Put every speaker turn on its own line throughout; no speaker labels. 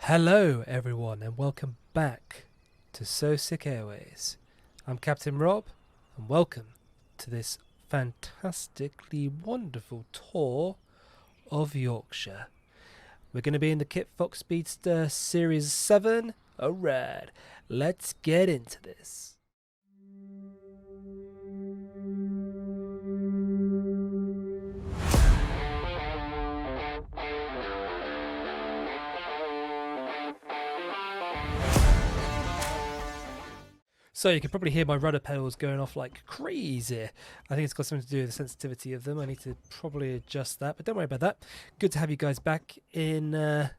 Hello everyone and welcome back to So Sick Airways. I'm Captain Rob and welcome to this fantastically wonderful tour of Yorkshire. We're going to be in the Kitfox Speedster Series 7. Alright, let's get into this. So you can probably hear my rudder pedals going off like crazy. I think it's got something to do with the sensitivity of them. I need to probably adjust that, but don't worry about that. Good to have you guys back in the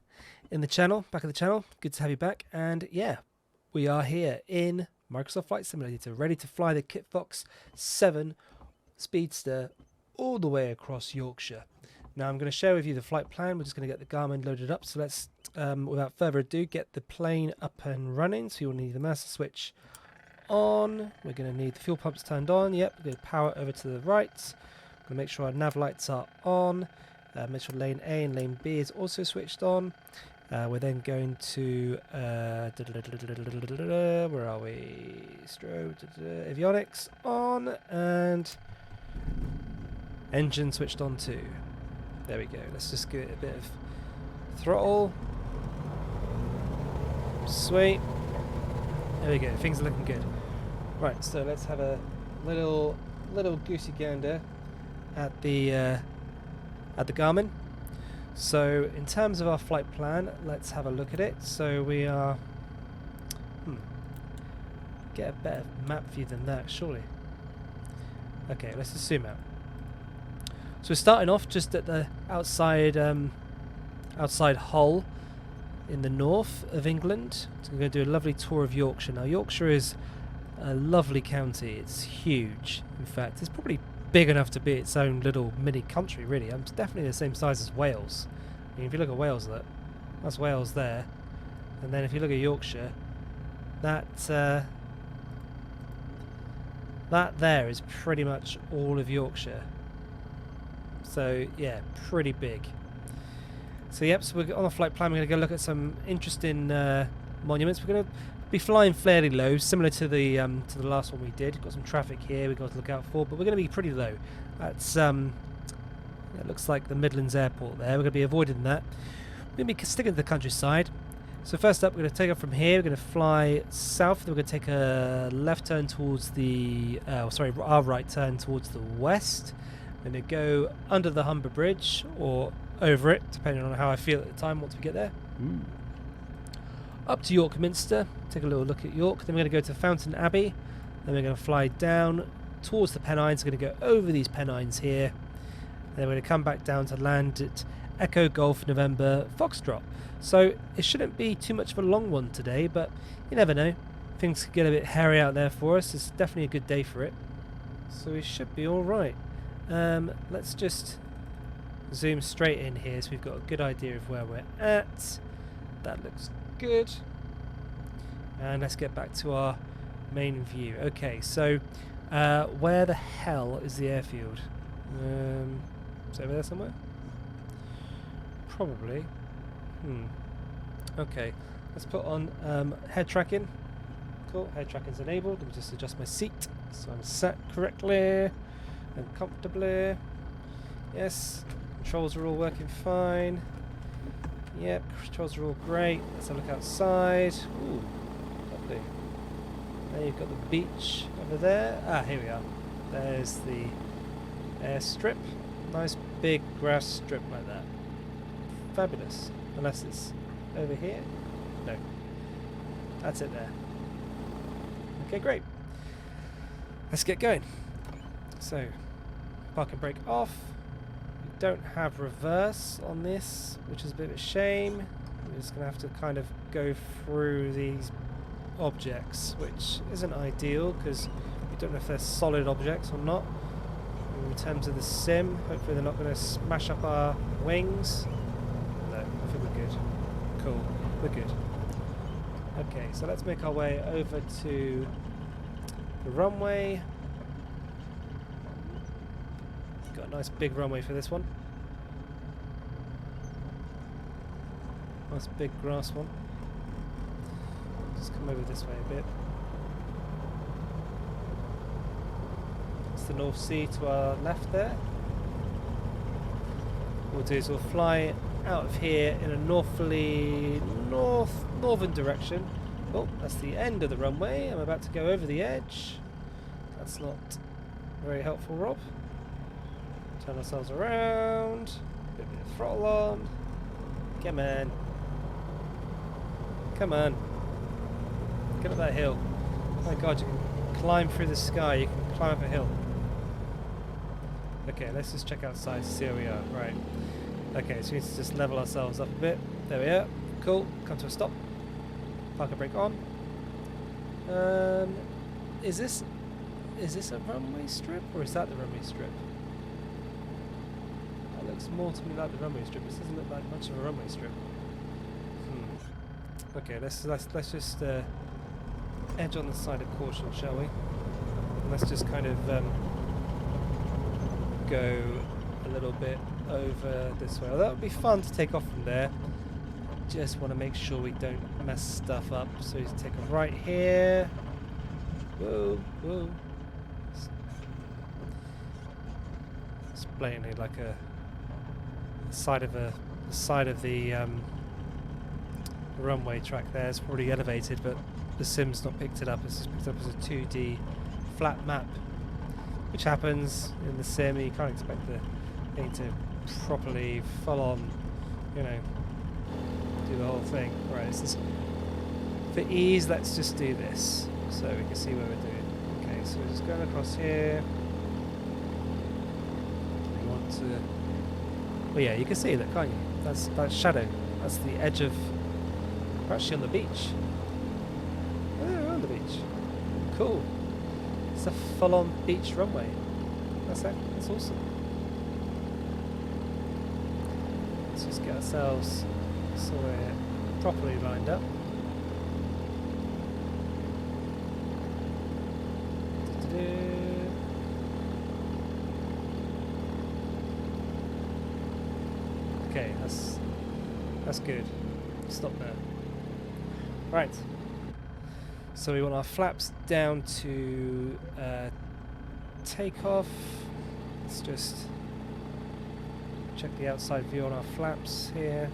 channel, back of the channel. Good to have you back. And yeah, we are here in Microsoft Flight Simulator, ready to fly the Kitfox 7 Speedster all the way across Yorkshire. Now I'm going to share with you the flight plan. We're just going to get the Garmin loaded up. So let's, without further ado, get the plane up and running. So you'll need the master switch on. We're going to need the fuel pumps turned on. Yep, we're going to power over to the right. Going to make sure our nav lights are on. Make sure lane A and lane B is also switched on. We're then going to where are we? Avionics on and engine switched on too. There we go. Let's just give it a bit of throttle. Sweet. There we go. Things are looking good. Right, so let's have a little goosey gander at the Garmin. So in terms of our flight plan, let's have a look at it. So we are get a better map view than that, surely. Okay, let's just zoom out. So we're starting off just at the outside Hull in the north of England. So we're going to do a lovely tour of Yorkshire. Now Yorkshire is a lovely county. It's huge. In fact, it's probably big enough to be its own little mini country, really. It's definitely the same size as Wales. I mean, if you look at Wales, that's Wales there. And then if you look at Yorkshire, that there is pretty much all of Yorkshire. So yeah, pretty big. So yep, so we're on the flight plan. We're going to go look at some interesting monuments. We're going to be flying fairly low, similar to the last one we did. We've got some traffic here we've got to look out for, but we're going to be pretty low. That's that looks like the Midlands Airport there. We're going to be avoiding that. We're going to be sticking to the countryside. So first up, we're going to take off from here. We're going to fly south. Then we're going to take a left turn towards the our right turn towards the west. We're going to go under the Humber Bridge or over it, depending on how I feel at the time once we get there. Up to York Minster, take a little look at York. Then we're going to go to Fountain Abbey. Then we're going to fly down towards the Pennines. We're going to go over these Pennines here. And then we're going to come back down to land at Echo Golf November Foxtrot. So it shouldn't be too much of a long one today, but you never know. Things could get a bit hairy out there for us. It's definitely a good day for it. So we should be alright. Let's just zoom straight in here so we've got a good idea of where we're at. That looks good. And let's get back to our main view. Okay, so where the hell is the airfield? Is it over there somewhere? Probably. Okay, let's put on head tracking. Cool, head tracking's enabled. Let me just adjust my seat so I'm sat correctly and comfortably. Yes, controls are all working fine. Yep, controls are all great. Let's have a look outside. Ooh, lovely. There you've got the beach over there. Ah, here we are. There's the airstrip. Nice big grass strip like that. Fabulous. Unless it's over here. No. That's it there. Okay, great. Let's get going. So, park and brake off. We don't have reverse on this, which is a bit of a shame. We're just going to have to kind of go through these objects, which isn't ideal because we don't know if they're solid objects or not. In terms of the sim, hopefully they're not going to smash up our wings. No, I think we're good. Cool, we're good. Okay, so let's make our way over to the runway. Got a nice big runway for this one. Nice big grass one. Just come over this way a bit. It's the North Sea to our left there. What we'll do is we'll fly out of here in a northern direction. Oh, that's the end of the runway. I'm about to go over the edge. That's not very helpful, Rob. Turn ourselves around. Bit of throttle on. Come on. Come on. Get up that hill. Oh my god, you can climb through the sky. You can climb up a hill. Okay, let's just check outside to see where we are. Right. Okay, so we need to just level ourselves up a bit. There we are. Cool. Come to a stop. Parker brake on. Is this a runway strip, or is that the runway strip? That looks more to me like the runway strip. This doesn't look like much of a runway strip. Okay, let's just edge on the side of caution, shall we? And let's just kind of go a little bit over this way. Well, that would be fun to take off from there. Just want to make sure we don't mess stuff up. So you take a right here. Whoa, whoa. It's blatantly like a side of the runway track there. It's probably elevated, but the sim's not picked it up. It's just picked up as a 2D flat map, which happens in the sim. You can't expect the thing to properly full on, you know, do the whole thing. Right, it's just, for ease, let's just do this so we can see where we're doing. Okay, so we're just going across here. We want to, well, yeah, you can see that, can't you? That's shadow. That's the edge of. We're actually on the beach. Oh, we're on the beach. Cool. It's a full-on beach runway. That's awesome. Let's just get ourselves so we're properly lined up. Okay, that's good. Stop there. Right. So we want our flaps down to takeoff. Let's just check the outside view on our flaps here.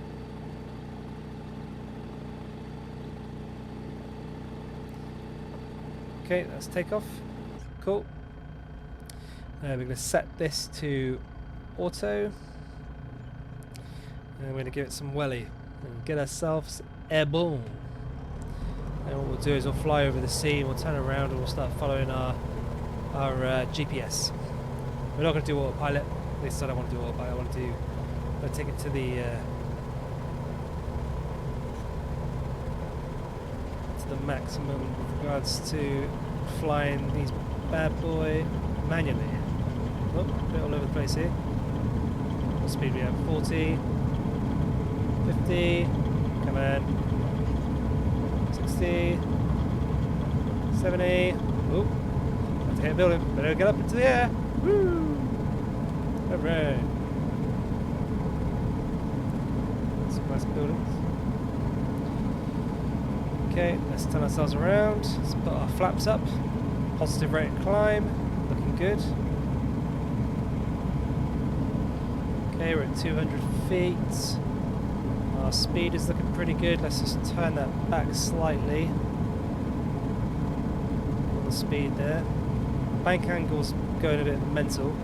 Okay, that's takeoff. Cool. We're going to set this to auto. And we're going to give it some welly and get ourselves airborne. And what we'll do is we'll fly over the sea and we'll turn around and we'll start following our GPS. We're not going to do autopilot. At least I don't want to do autopilot. I want to take it to the maximum with regards to flying these bad boy manually. Oh, a bit all over the place here. What speed we have? 40, 50, come on, 60, 70. Oh, have to hit a building. Better get up into the air. Woo! Alright. Some nice buildings. Okay, let's turn ourselves around. Let's put our flaps up. Positive rate of climb. Looking good. Okay, we're at 200 feet. Our speed is looking pretty good. Let's just turn that back slightly. On the speed there. Bank angle's going a bit mental.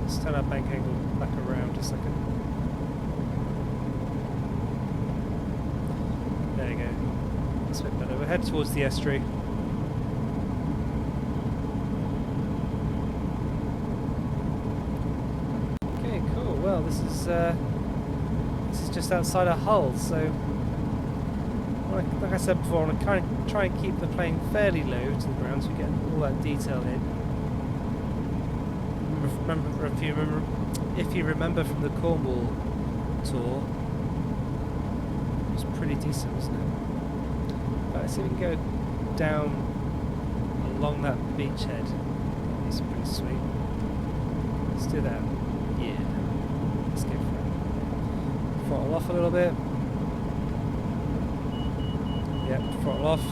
Let's turn our bank angle back around a second. There you go. That's a bit better. We're heading towards the estuary. Okay, cool. Well, this is just outside our hull, so like I said before, I want to kind of try and keep the plane fairly low to the ground so we get all that detail in. If you remember from the Cornwall tour, it was pretty decent, wasn't it? Right, let's see if we can go down along that beachhead. It's pretty sweet. Let's do that. Yeah. throttle off a little bit. Yep, throttle off.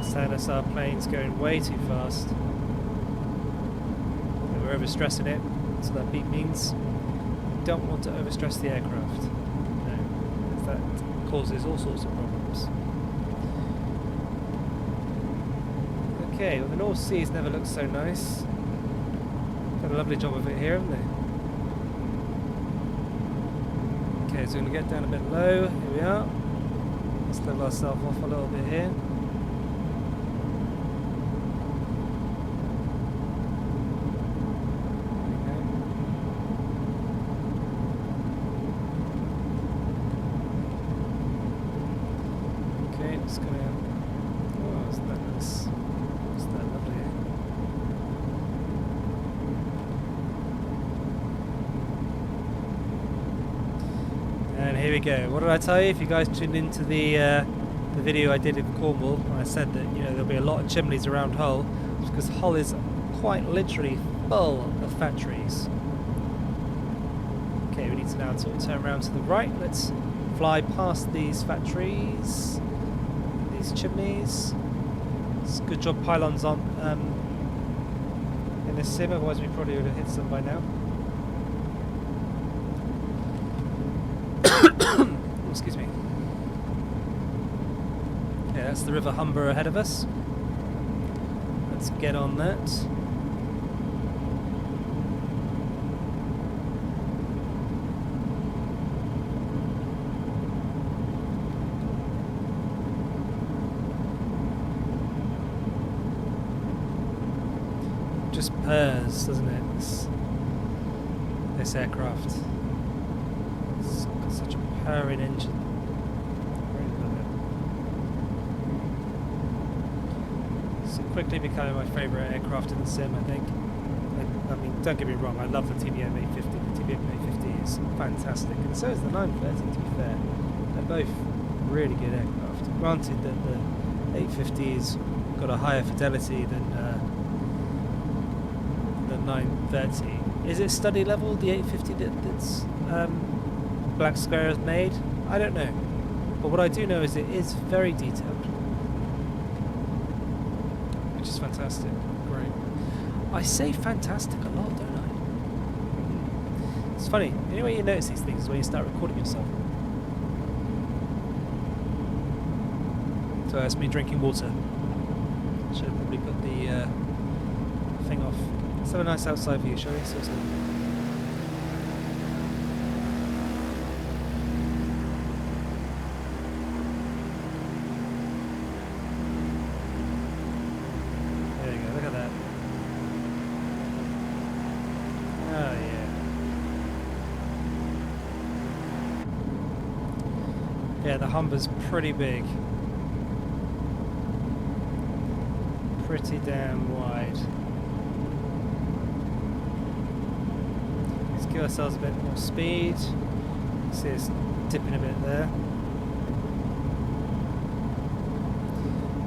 Saying us our plane's going way too fast. And we're overstressing it, so that beep means we don't want to overstress the aircraft. No, because that causes all sorts of problems. Okay, well the North Sea's never looked so nice. Done a lovely job of it here, haven't they? Okay, so we're going to get down a bit low. Here we are. Let's level ourselves off a little bit here. Okay, it's going to... Oh, isn't that nice? Isn't that lovely? And here we go. What did I tell you? If you guys tuned into the video I did in Cornwall, I said that there'll be a lot of chimneys around Hull, because Hull is quite literally full of factories. Okay, we need to now sort of turn around to the right. Let's fly past these factories, these chimneys. It's a good job pylons on in this sim, otherwise we probably would have hit some by now. Excuse me. Yeah, that's the River Humber ahead of us. Let's get on that. Just purrs, doesn't it? This aircraft. It's got such a purring engine. Really love it. It's quickly becoming my favourite aircraft in the sim, I think. I mean, don't get me wrong, I love the TBM 850. The TBM 850 is fantastic, and so is the 930, to be fair. They're both really good aircraft. Granted that the 850's got a higher fidelity than the 930. Is it study level, the 850 that's Black Square has made? I don't know. But what I do know is it is very detailed. Which is fantastic. Great. I say fantastic a lot, don't I? It's funny. The only way you notice these things is when you start recording yourself. So that's me drinking water. Should have probably put the thing off. Let's have a nice outside view, shall we? So there you go, look at that. Oh yeah. Yeah, the Humber's pretty big. Pretty damn wide. Let's give ourselves a bit more speed. See it's dipping a bit there.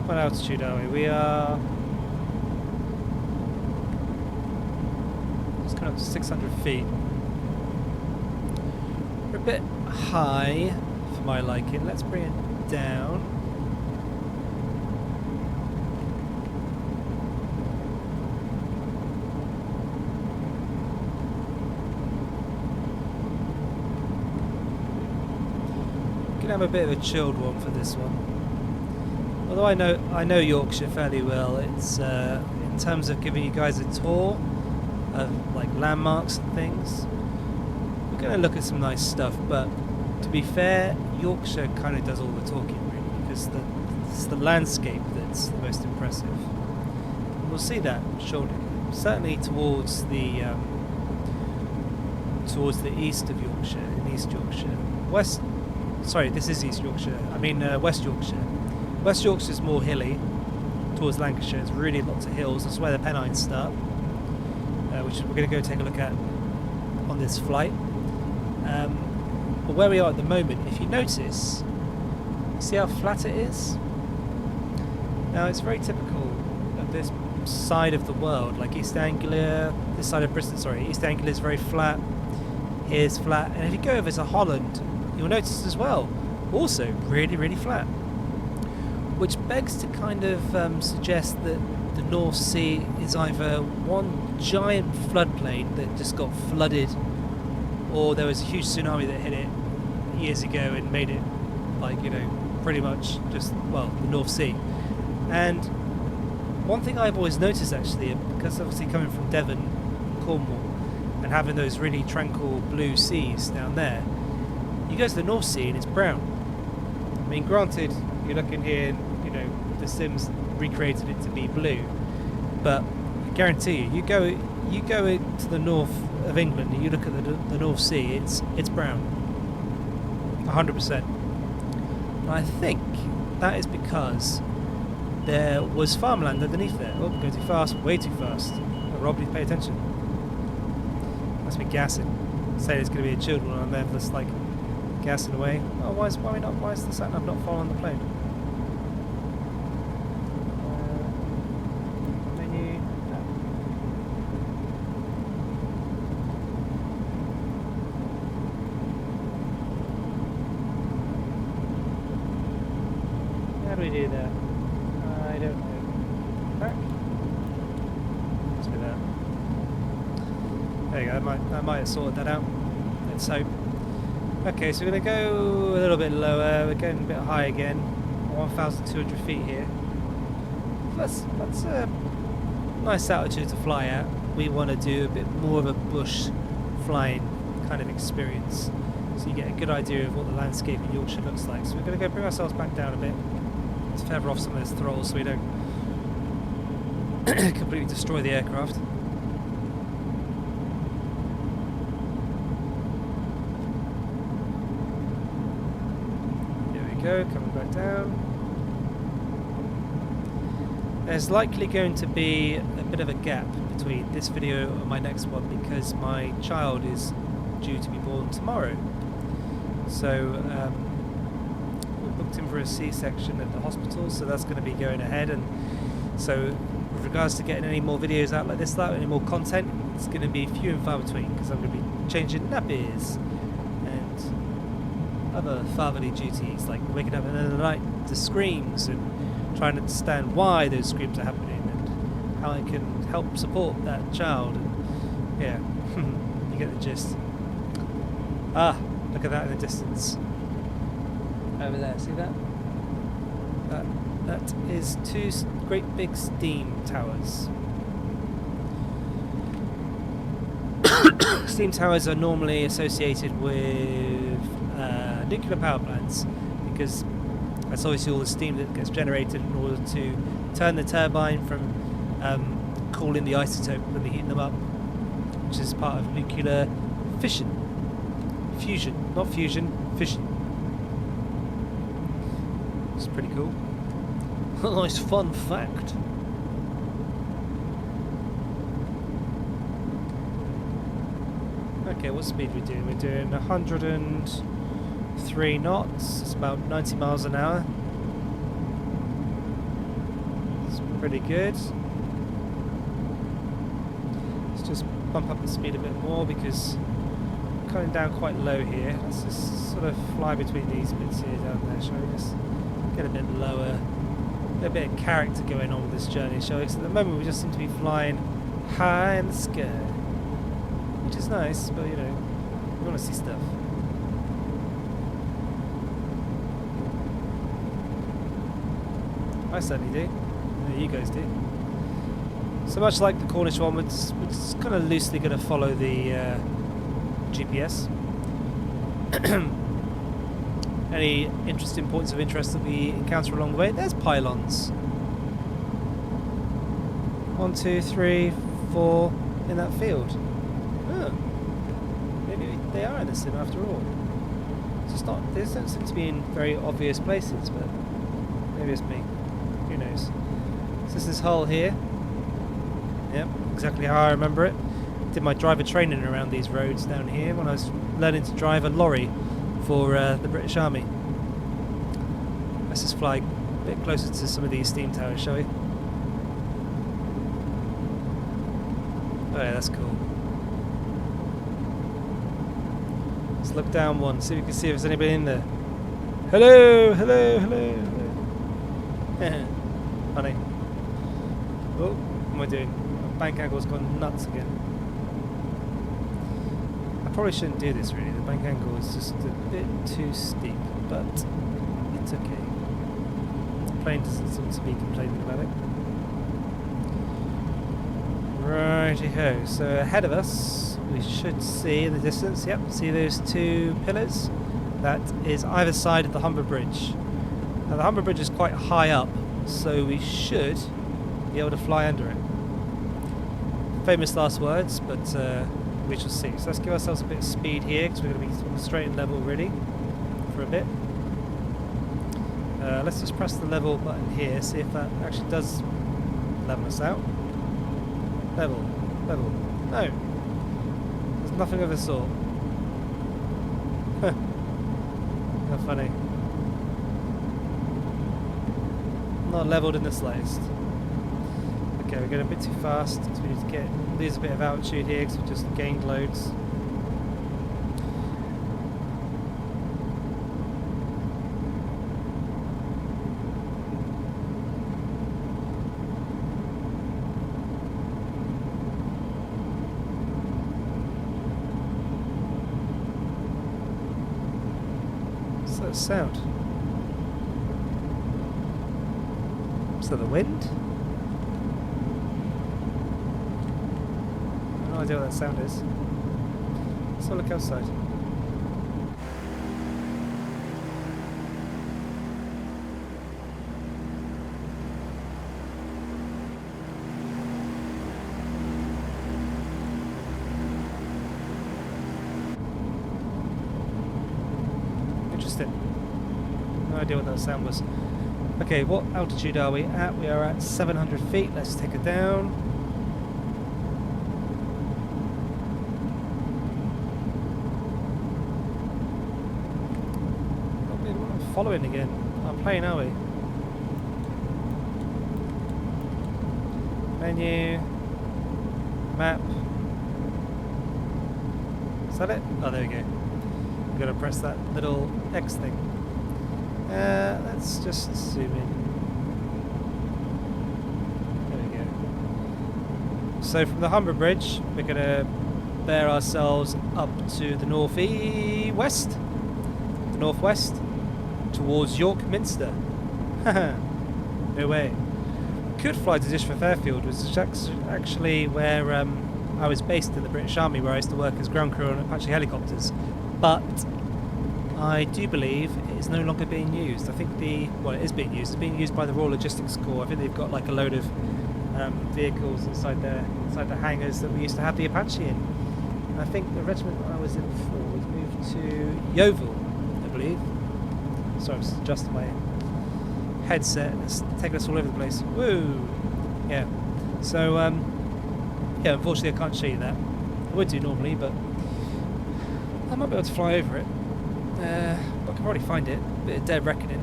What altitude are we? We are just coming up to 600 feet. We're a bit high for my liking. Let's bring it down. Have a bit of a chilled one for this one. Although I know Yorkshire fairly well, it's in terms of giving you guys a tour of like landmarks and things. We're going to look at some nice stuff, but to be fair, Yorkshire kind of does all the talking really, because it's the landscape that's the most impressive. And we'll see that shortly. Certainly towards the east of Yorkshire, in East Yorkshire, Sorry, this is East Yorkshire. I mean West Yorkshire. West Yorkshire is more hilly towards Lancashire. It's really lots of hills. That's where the Pennines start, which we're going to go take a look at on this flight. But where we are at the moment, if you notice, see how flat it is? Now it's very typical of this side of the world, like East Anglia, this side of Bristol, sorry, East Anglia is very flat. here's flat, and if you go over to Holland, you'll notice as well, also really, really flat. Which begs to kind of suggest that the North Sea is either one giant floodplain that just got flooded, or there was a huge tsunami that hit it years ago and made it, like, you know, pretty much just, well, the North Sea. And one thing I've always noticed, actually, because obviously coming from Devon, Cornwall, and having those really tranquil blue seas down there, you go to the North Sea and it's brown. I mean, granted, you're looking here and, you know, the Sims recreated it to be blue, but I guarantee you, you go into the north of England and you look at the North Sea, it's brown, 100%. And I think that is because there was farmland underneath there. Oh, going too fast, way too fast. Oh, Rob, please pay attention. Must be gassing. Say there's going to be a children on there that's like gassing away. Oh, why is the sat-nav not following the plane? Menu. How do we do that? I don't know. Back? Must be that. There you go, that might have sorted that out. Let's hope. Okay, so we're going to go a little bit lower. We're going a bit high again. 1,200 feet here. That's a nice altitude to fly at. We want to do a bit more of a bush flying kind of experience, so you get a good idea of what the landscape in Yorkshire looks like. So we're going to go bring ourselves back down a bit to feather off some of this throttle so we don't completely destroy the aircraft. There we go, coming back down. There's likely going to be a bit of a gap between this video and my next one because my child is due to be born tomorrow. So we're booked in for a C-section at the hospital, so that's going to be going ahead. And so with regards to getting any more videos out like this, any more content, it's going to be few and far between because I'm going to be changing nappies and other fatherly duties like waking up in the middle of the night to screams and trying to understand why those screams are happening and how I can help support that child. And yeah, you get the gist. Ah, look at that in the distance. Over there, see that? That is two great big steam towers. Steam towers are normally associated with nuclear power plants because that's obviously all the steam that gets generated in order to turn the turbine from cooling the isotope when they heat them up, which is part of nuclear fission. Fusion, not fusion, fission. It's pretty cool. A nice fun fact. Okay, what speed are we doing? We're doing 103 knots. It's about 90 miles an hour. It's pretty good. Let's just bump up the speed a bit more because we're coming down quite low here. Let's just sort of fly between these bits here down there. Shall we just get a bit lower? Get a bit of character going on with this journey, shall we? So at the moment we just seem to be flying high in the sky, which is nice, but you know, we want to see stuff. I certainly do. Yeah, you guys do. So much like the Cornish one, we're just kind of loosely going to follow the GPS. Any interesting points of interest that we encounter along the way? There's pylons. 1, 2, 3, 4 in that field. Oh. Maybe they are in the sim after all. It's just not. They don't seem to be in very obvious places, but maybe it's me. Who knows? So this is Hull here. Yep, exactly how I remember it. Did my driver training around these roads down here when I was learning to drive a lorry for the British Army. Let's just fly a bit closer to some of these steam towers, shall we? Oh yeah, that's cool. Let's look down one, see if we can see if there's anybody in there. Hello, hello, hello, hello. Funny. Oh, what am I doing? My bank angle's gone nuts again. I probably shouldn't do this really. The bank angle is just a bit too steep, but it's okay. The plane doesn't seem to be complaining about it. Righty-ho, so ahead of us we should see in the distance, yep, see those two pillars? That is either side of the Humber Bridge. Now the Humber Bridge is quite high up, so we should be able to fly under it. Famous last words, but we shall see. So let's give ourselves a bit of speed here, because we're going to be straight and level really for a bit. Let's just press the level button here, see if that actually does level us out. Level, level, no. There's nothing of the sort. How funny. Not leveled in the slightest. Okay, we're going a bit too fast, so we need to lose a bit of altitude here because we just gained loads. What's that sound? Is that the wind? No idea what that sound is. Let's have a look outside. Interesting. No idea what that sound was. Okay, what altitude are we at? We are at 700 feet. Let's take it down. Following again. I'm playing, are we? Menu. Map. Is that it? Oh, there we go. We've got to press that little X thing. Let's just zoom in. There we go. So from the Humber Bridge, we're going to bear ourselves up to the northwest, towards York Minster. No way. Could fly to Dishforth Airfield, which is actually where I was based in the British Army, where I used to work as ground crew on Apache helicopters. But I do believe it is no longer being used. I think it is being used. It's being used by the Royal Logistics Corps. I think they've got like a load of vehicles inside the hangars that we used to have the Apache in. And I think the regiment that I was in before was moved to Yeovil, I believe. Sorry, I'm just adjusting my headset. It's taking us all over the place. Woo! Yeah. So, yeah, unfortunately I can't show you that. I would do normally, but I might be able to fly over it. I can probably find it. A bit of dead reckoning.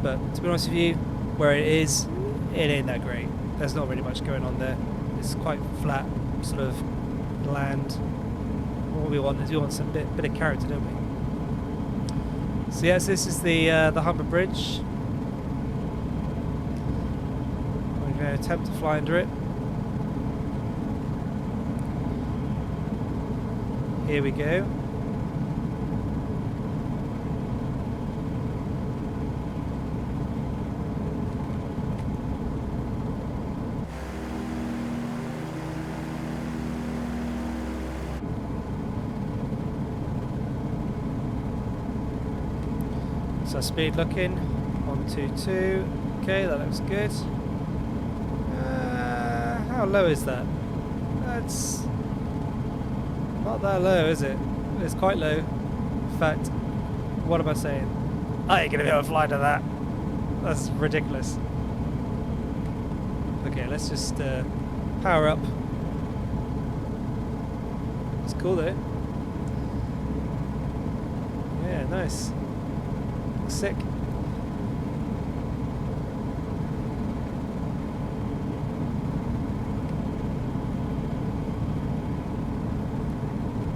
But to be honest with you, where it is, it ain't that great. There's not really much going on there. It's quite flat, sort of land. What we want is we want some bit of character, don't we? So yes, this is the Humber Bridge. We're going to attempt to fly under it. Here we go. So speed looking, 122, okay, that looks good. How low is that? That's not that low, is it? It's quite low. In fact, what am I saying? I ain't gonna be able to fly to that. That's ridiculous. Okay, let's just power up. It's cool though. Yeah, nice. Sick.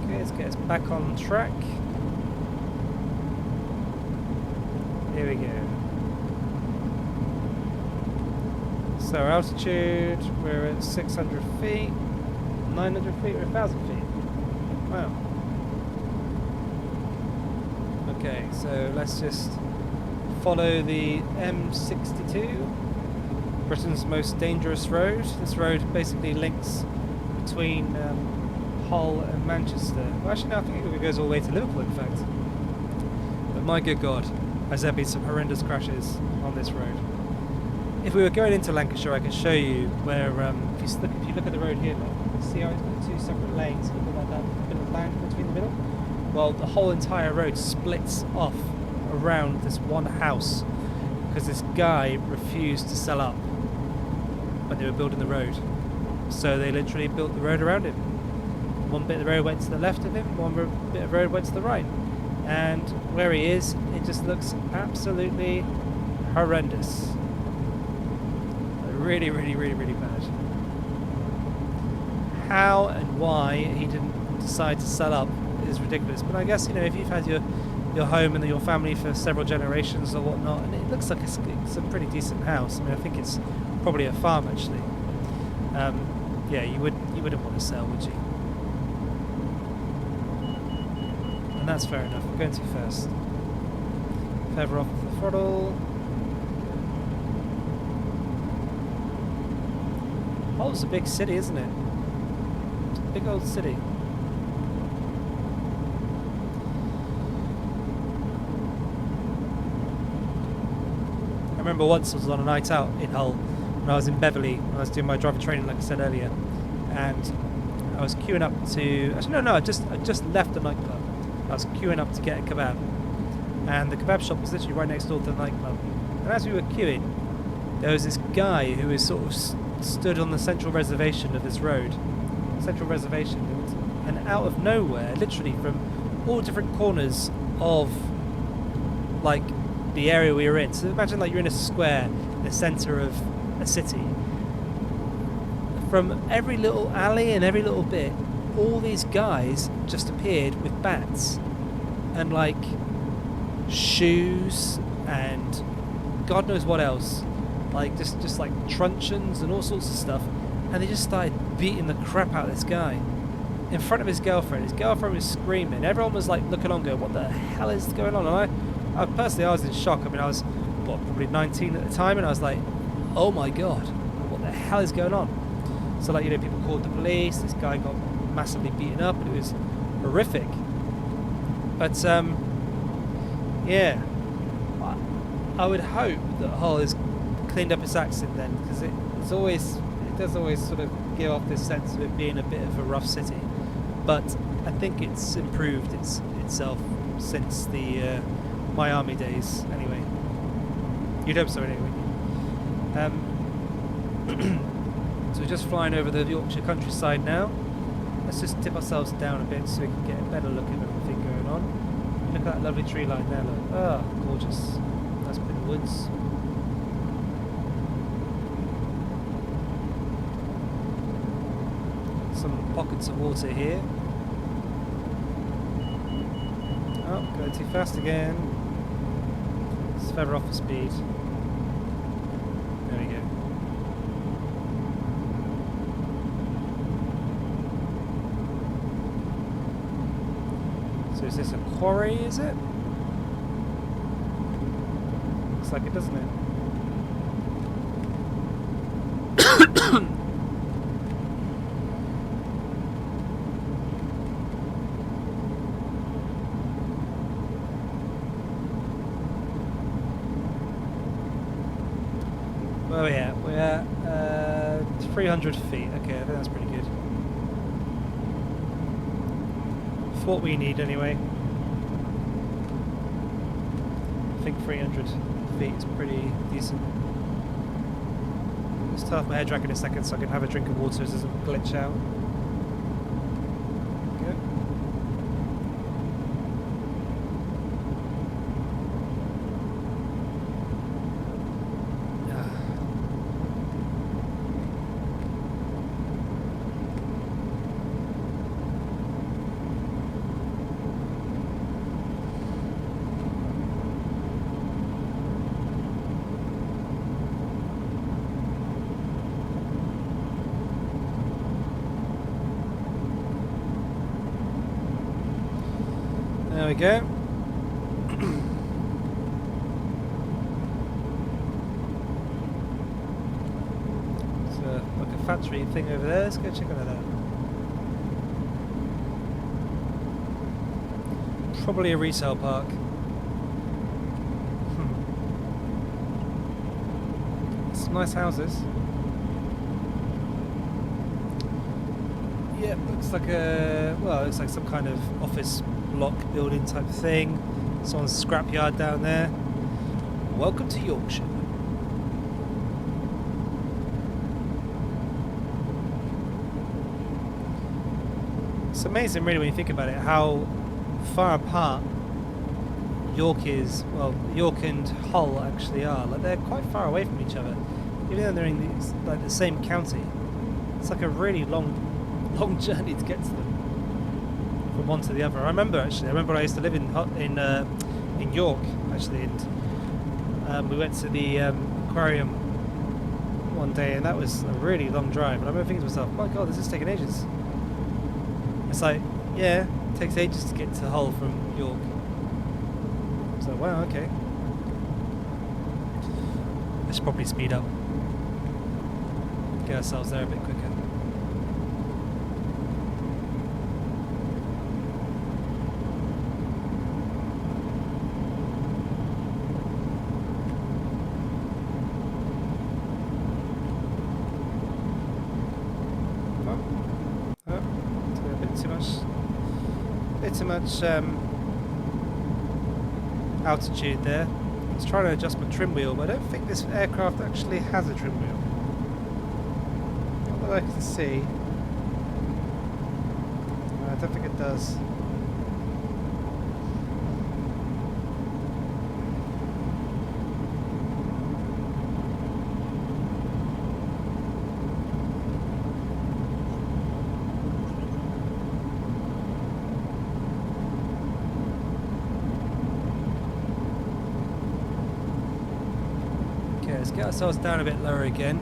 Okay, let's get us back on track. Here we go. So our altitude, we're at 600 feet, 900 feet, or 1,000 feet. Wow. Okay, so let's just follow the M62, Britain's most dangerous road. This road basically links between Hull and Manchester. Well, actually, no, I think it goes all the way to Liverpool, in fact. But my good God, has there been some horrendous crashes on this road. If we were going into Lancashire, I can show you where, if you look at the road here, look, see how it's got two separate lanes, look at that bit of land between the middle? Well, the whole entire road splits off around this one house because this guy refused to sell up when they were building the road. So they literally built the road around him. One bit of the road went to the left of him, one bit of the road went to the right. And where he is, it just looks absolutely horrendous. Really, really, really, really bad. How and why he didn't decide to sell up is ridiculous. But I guess, you know, if you've had your home and your family for several generations or whatnot, and it looks like it's a pretty decent house. I mean, I think it's probably a farm actually. Yeah, you wouldn't want to sell, would you? And that's fair enough. We're going too fast. Feather off the throttle. Hull's a big city, isn't it? It's a big old city. I remember once I was on a night out in Hull when I was in Beverley when I was doing my driver training, like I said earlier, and I was queuing up to. Actually, no, I just left the nightclub. I was queuing up to get a kebab, and the kebab shop was literally right next door to the nightclub. And as we were queuing, there was this guy who was sort of stood on the central reservation of this road. Central reservation. And out of nowhere, literally from all different corners of like the area we were in. So imagine like you're in a square in the centre of a city. From every little alley and every little bit, all these guys just appeared with bats and like shoes and God knows what else. Like just like truncheons and all sorts of stuff, and they just started beating the crap out of this guy in front of his girlfriend. His girlfriend was screaming. Everyone was like looking on, going, "What the hell is going on?" And I personally, I was in shock. I mean, I was probably 19 at the time, and I was like, "Oh my God, what the hell is going on?" So like, you know, people called the police. This guy got massively beaten up, and it was horrific. But yeah, I would hope that Hull is cleaned up its accent then, because it does always sort of give off this sense of it being a bit of a rough city, but I think it's improved itself since the my army days anyway. You'd hope so anyway. So we're just flying over the Yorkshire countryside now. Let's just tip ourselves down a bit so we can get a better look at everything going on. Look at that lovely tree line there, look. Ah, gorgeous. Nice bit of woods. Some pockets of water here. Oh, going too fast again. Let's feather off the speed. There we go. So is this a quarry, is it? Looks like it, doesn't it? Oh yeah, we're at 300 feet. Okay, I think that's pretty good. For what we need anyway. I think 300 feet is pretty decent. Just turn off my hair drag in a second so I can have a drink of water so it doesn't glitch out. Good. There we go. So, like a factory thing over there. Let's go check that out. Probably a resale park. Some nice houses. Yeah, looks like a, well, looks like some kind of office block building type thing. Someone's scrapyard down there. Welcome to Yorkshire. It's amazing really when you think about it, how far apart York is, well, York and Hull actually are. Like, they're quite far away from each other. Even though they're in like the same county. It's like a really long journey to get to them. From one to the other. I remember I used to live in York actually, and we went to the aquarium one day, and that was a really long drive. And I remember thinking to myself, my God, this is taking ages. It's like, yeah, it takes ages to get to Hull from York. So wow, okay. Let's probably speed up. Get ourselves there a bit quicker. Too much altitude there. I was trying to adjust my trim wheel, but I don't think this aircraft actually has a trim wheel. Not that I can see. No, I don't think it does. Let's get ourselves down a bit lower again.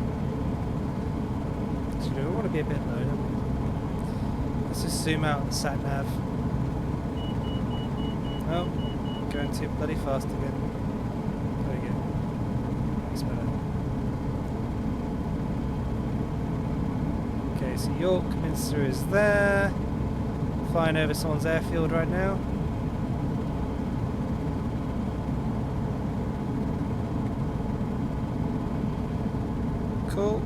Actually, we want to be a bit lower, don't we? Let's just zoom out the sat nav. Oh, going too bloody fast again. There we go. That's better. Okay, so York Minster is there. Flying over someone's airfield right now. Cool.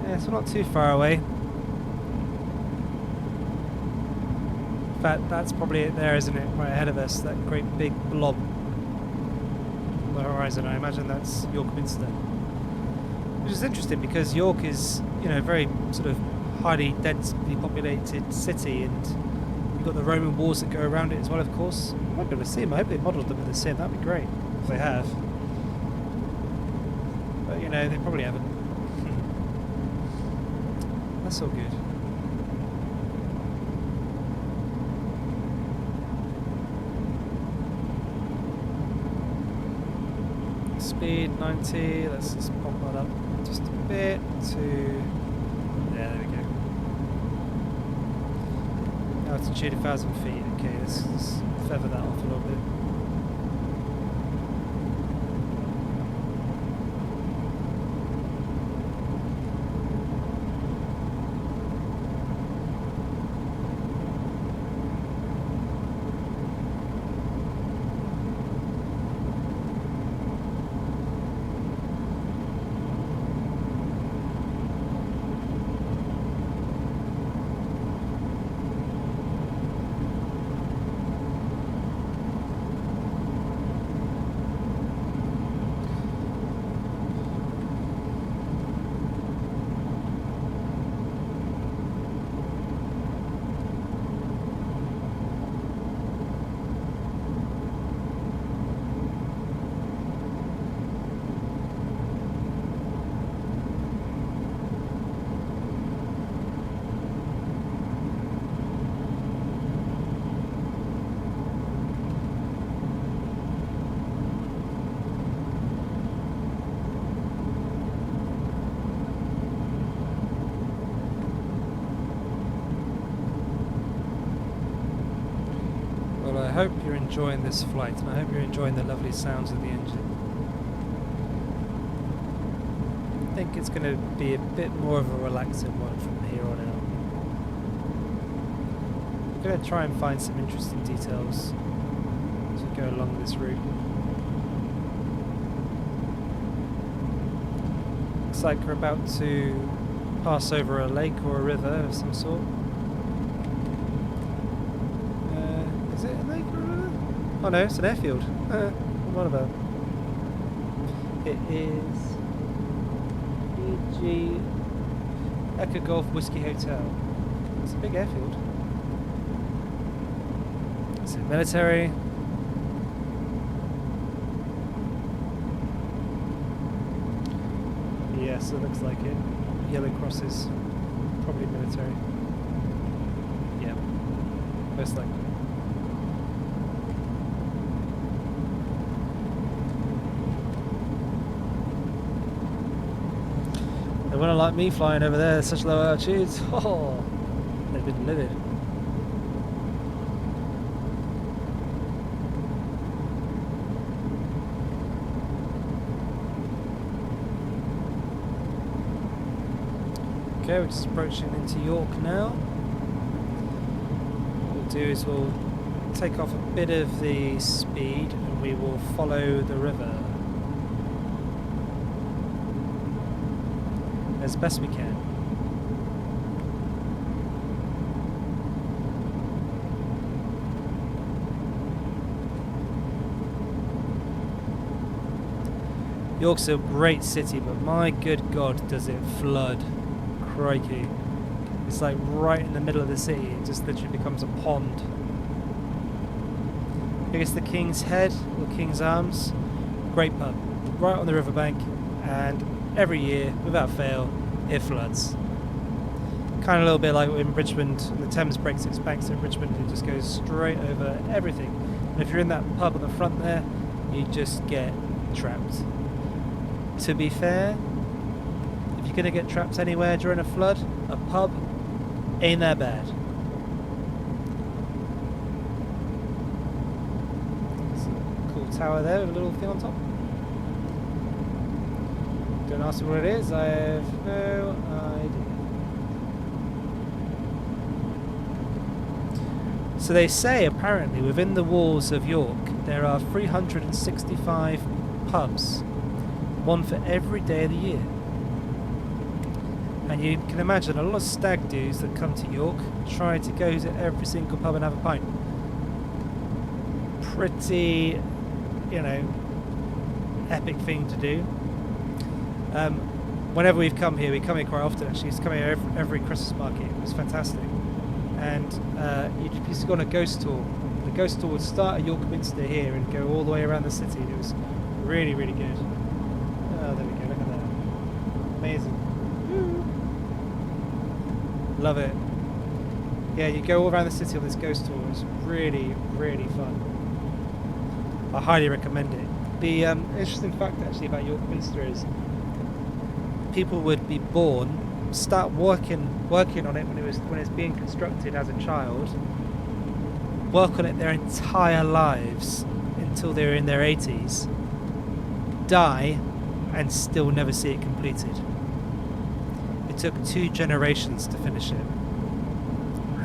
Yeah, so not too far away. In fact, that's probably it there, isn't it? Right ahead of us, that great big blob on the horizon. I imagine that's York Minster. Which is interesting because York is, you know, a very sort of highly densely populated city, and you've got the Roman walls that go around it as well, of course. I might be able to see them. I hope they modelled them in the sim. That'd be great if they have. But, you know, they probably haven't. That's all good. Speed 90. Let's just pop that up just a bit to, yeah, there we go. Altitude 1,000 feet. Okay, let's feather that off a little bit. I hope you're enjoying this flight, and I hope you're enjoying the lovely sounds of the engine. I think it's going to be a bit more of a relaxing one from here on out. I'm going to try and find some interesting details as we go along this route. Looks like we're about to pass over a lake or a river of some sort. Is it a lake or a river? Oh no, it's an airfield. What about? It is EG Echo Golf Whiskey Hotel. It's a big airfield. Is it military? Yes, it looks like it. Yellow crosses. Probably military. Yeah, most likely. They wouldn't like me flying over there at such low altitudes. Oh, they've been livid. Okay, we're just approaching into York now. What we'll do is we'll take off a bit of the speed and we will follow the river as best we can. York's a great city, but my good God, does it flood. Crikey. It's like right in the middle of the city, it just literally becomes a pond. I guess the King's Head, or King's Arms, great pub, right on the riverbank, and every year, without fail, it floods. Kind of a little bit like in Richmond, when the Thames breaks its banks in Richmond, it just goes straight over everything. And if you're in that pub on the front there, you just get trapped. To be fair, if you're going to get trapped anywhere during a flood, a pub ain't that bad. It's a cool tower there with a little thing on top. Don't ask me what it is, I have no idea. So they say apparently within the walls of York there are 365 pubs, one for every day of the year. And you can imagine a lot of stag dudes that come to York try to go to every single pub and have a pint. Pretty, you know, epic thing to do. Whenever we've come here, we come here quite often actually. It's come here every Christmas market. It was fantastic. And you used to go on a ghost tour. The ghost tour would start at York Minster here and go all the way around the city. It was really, really good. Oh, there we go, look at that. Amazing. Woo. Love it. Yeah, you go all around the city on this ghost tour. It's really, really fun. I highly recommend it. The interesting fact actually about York Minster is people would be born, start working on it when it's being constructed as a child, work on it their entire lives until they're in their 80s, die, and still never see it completed. It took 2 generations to finish it.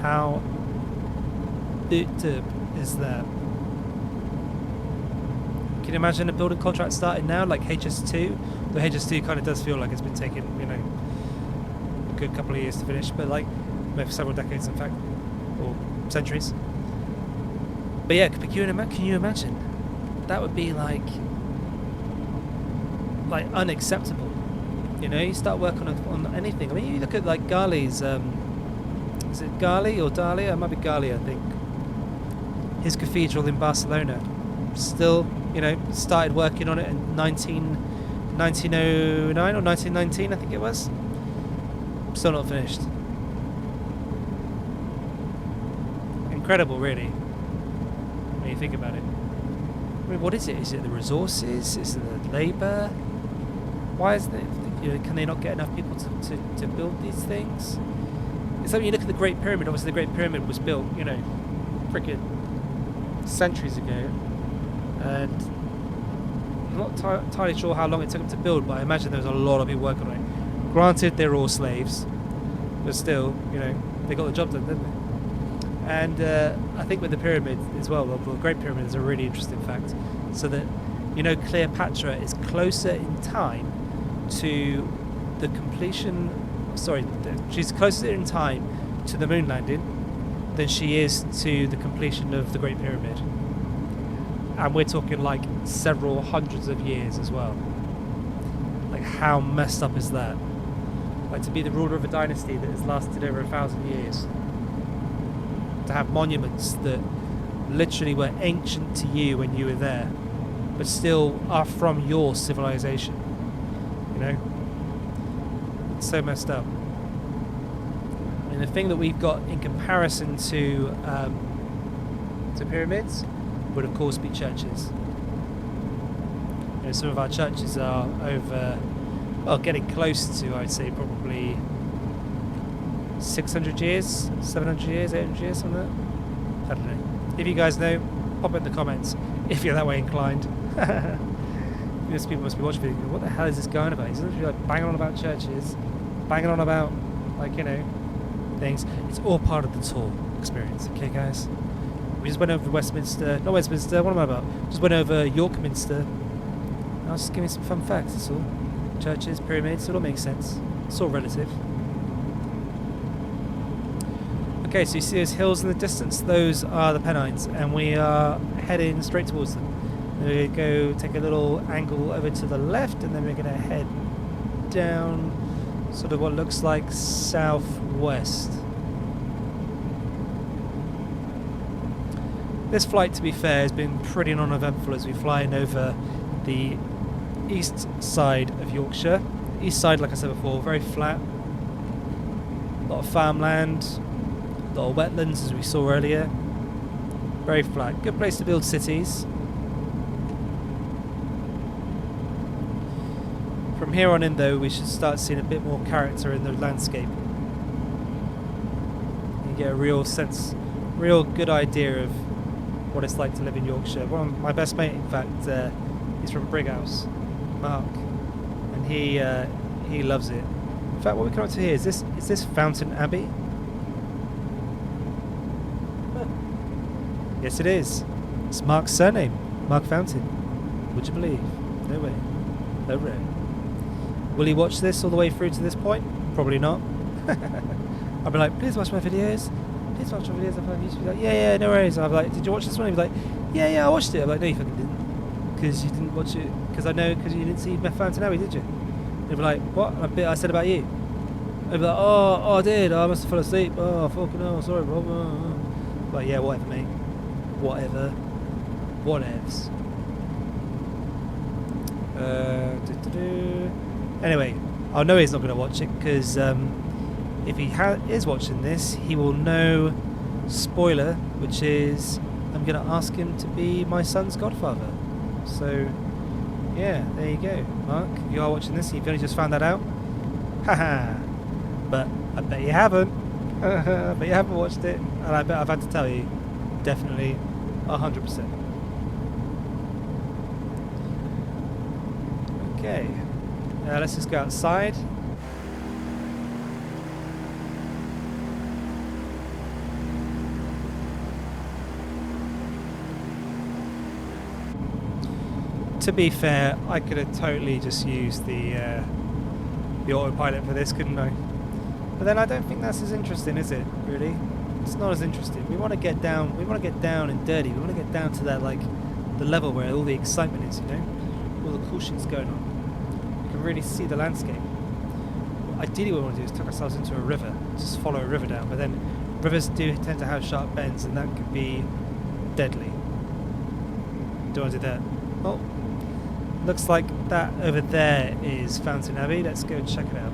How is that? Can you imagine a building contract starting now, like HS2? The HS2 kind of does feel like it's been taking, you know, a good couple of years to finish, but like maybe several decades, in fact, or centuries. But yeah, can you imagine? That would be like unacceptable. You know, you start working on anything. I mean, you look at like Ghali's. Is it Ghali or Dahlia? It might be Ghali, I think. His cathedral in Barcelona. Still, you know, started working on it in 1909 or 1919, I think it was. Still not finished. Incredible, really, when you think about it. I mean, what is it? Is it the resources? Is it the labour? Why is it? You know, can they not get enough people to build these things? It's like when you look at the Great Pyramid. Obviously, the Great Pyramid was built, you know, freaking centuries ago, and I'm not entirely sure how long it took them to build, but I imagine there was a lot of people working on it. Granted, they were all slaves, but still, you know, they got the job done, didn't they? And I think with the pyramid as well, the Great Pyramid is a really interesting fact, so that, you know, Cleopatra is closer in time to the completion, she's closer in time to the moon landing than she is to the completion of the Great Pyramid. And we're talking like several hundreds of years as well. Like, how messed up is that? Like, to be the ruler of a dynasty that has lasted over 1,000 years. To have monuments that literally were ancient to you when you were there, but still are from your civilization. You know? It's so messed up. I mean, the thing that we've got in comparison to pyramids would of course be churches. You know, some of our churches are over, well, getting close to, I'd say, probably 600 years, 700 years, 800 years, something like that. I don't know. If you guys know, pop it in the comments if you're that way inclined. Most people must be watching video. What the hell is this going about? He's literally like banging on about churches, banging on about, like, you know, things. It's all part of the tour experience, okay, guys? We just went over Westminster, not Westminster, what am I about? Just went over York Minster. I was just giving some fun facts, that's all. Churches, pyramids, it all makes sense. It's all relative. Okay, so you see those hills in the distance? Those are the Pennines, and we are heading straight towards them. Then we're going to go take a little angle over to the left, and then we're going to head down sort of what looks like southwest. This flight, to be fair, has been pretty non-eventful as we fly in over the east side of Yorkshire. East side, like I said before, very flat. A lot of farmland, a lot of wetlands, as we saw earlier. Very flat. Good place to build cities. From here on in, though, we should start seeing a bit more character in the landscape. You get a real sense, real good idea of what it's like to live in Yorkshire. One of my best mate, in fact, he's from Brighouse, Mark, and he loves it. In fact, what we come up to here is this Fountain Abbey? Yes, it is. It's Mark's surname, Mark Fountain. Would you believe? No way. No way. Will he watch this all the way through to this point? Probably not. I'll be like, please watch my videos. Please watch my videos on YouTube. He's like, yeah, no worries. I'll be like, did you watch this one? He'll be like, yeah, I watched it. I'm like, no, you fucking didn't. Because you didn't watch it. Because I know, because you didn't see Fountain Abbey, did you? He'll be like, what? I said about you. He'll be like, oh, I did. I must have fell asleep. Oh, fucking hell. Sorry, Rob. Like, yeah, whatever, mate. Whatever. Whatevs. Anyway, I know he's not going to watch it because if he is watching this, he will know, spoiler, which is I'm going to ask him to be my son's godfather. So, yeah, there you go. Mark, if you are watching this, you've only just found that out. Haha. But I bet you haven't. I bet you haven't watched it. And I bet I've had to tell you. Definitely 100%. Okay. Let's just go outside. To be fair, I could have totally just used the autopilot for this, couldn't I? But then I don't think that's as interesting, is it? Really, it's not as interesting. We want to get down. We want to get down and dirty. We want to get down to that, like, the level where all the excitement is. You know, all the cool shit's going on. You can really see the landscape. Ideally, what we want to do is tuck ourselves into a river, just follow a river down. But then rivers do tend to have sharp bends, and that could be deadly. Don't want to do that. Oh. Looks like that over there is Fountain Abbey. Let's go and check it out.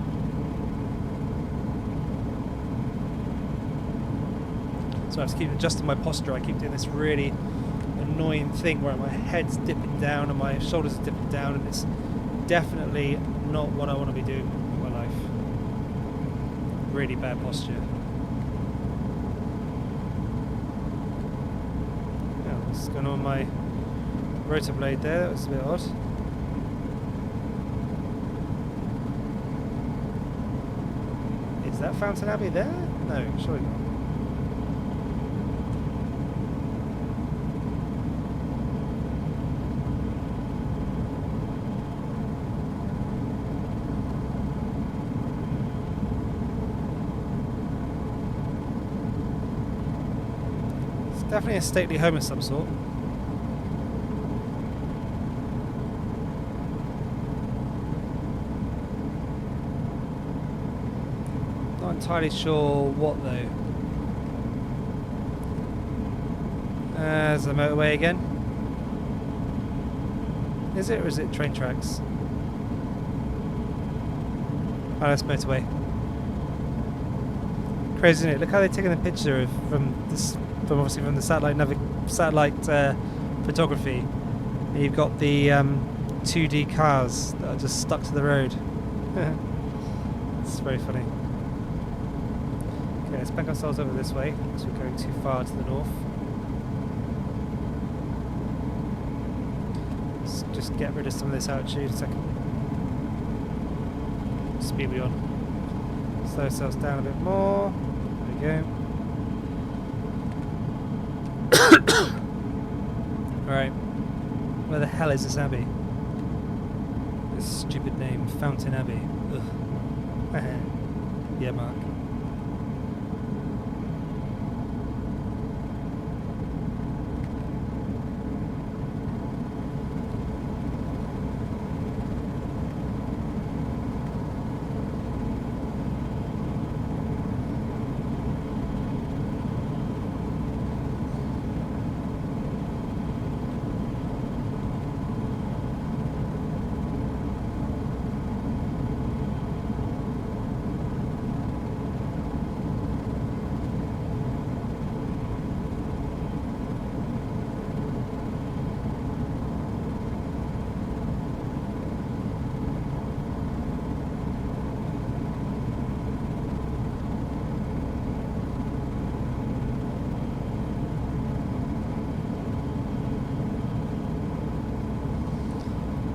So I have to keep adjusting my posture. I keep doing this really annoying thing where my head's dipping down and my shoulders are dipping down, and it's definitely not what I want to be doing in my life. Really bad posture. Yeah, let's What's going on with my rotor blade there? That was a bit odd. Is that Fountain Abbey there? No, surely not. Definitely a stately home of some sort. Not entirely sure what though. There's the motorway again. Is it, or is it train tracks? Oh, that's motorway. Crazy, isn't it? Look how they're taking a picture of obviously from the satellite photography. And you've got the 2D cars that are just stuck to the road. It's very funny. Okay, let's back ourselves over this way because we're going too far to the north. Let's just get rid of some of this altitude a second. Speed we on. Slow ourselves down a bit more. There we go. Alright, where the hell is this abbey? This stupid name, Fountain Abbey. Ugh. Yeah, Mark.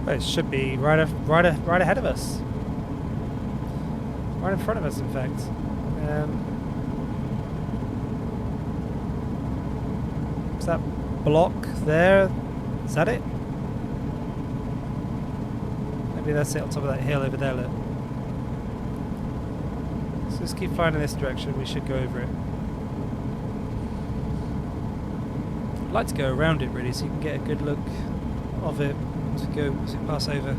Well, it should be right ahead of us. Right in front of us, in fact. Is that block there? Is that it? Maybe that's it on top of that hill over there, look. So let's keep flying in this direction, we should go over it. I'd like to go around it really, so you can get a good look of it as it pass over.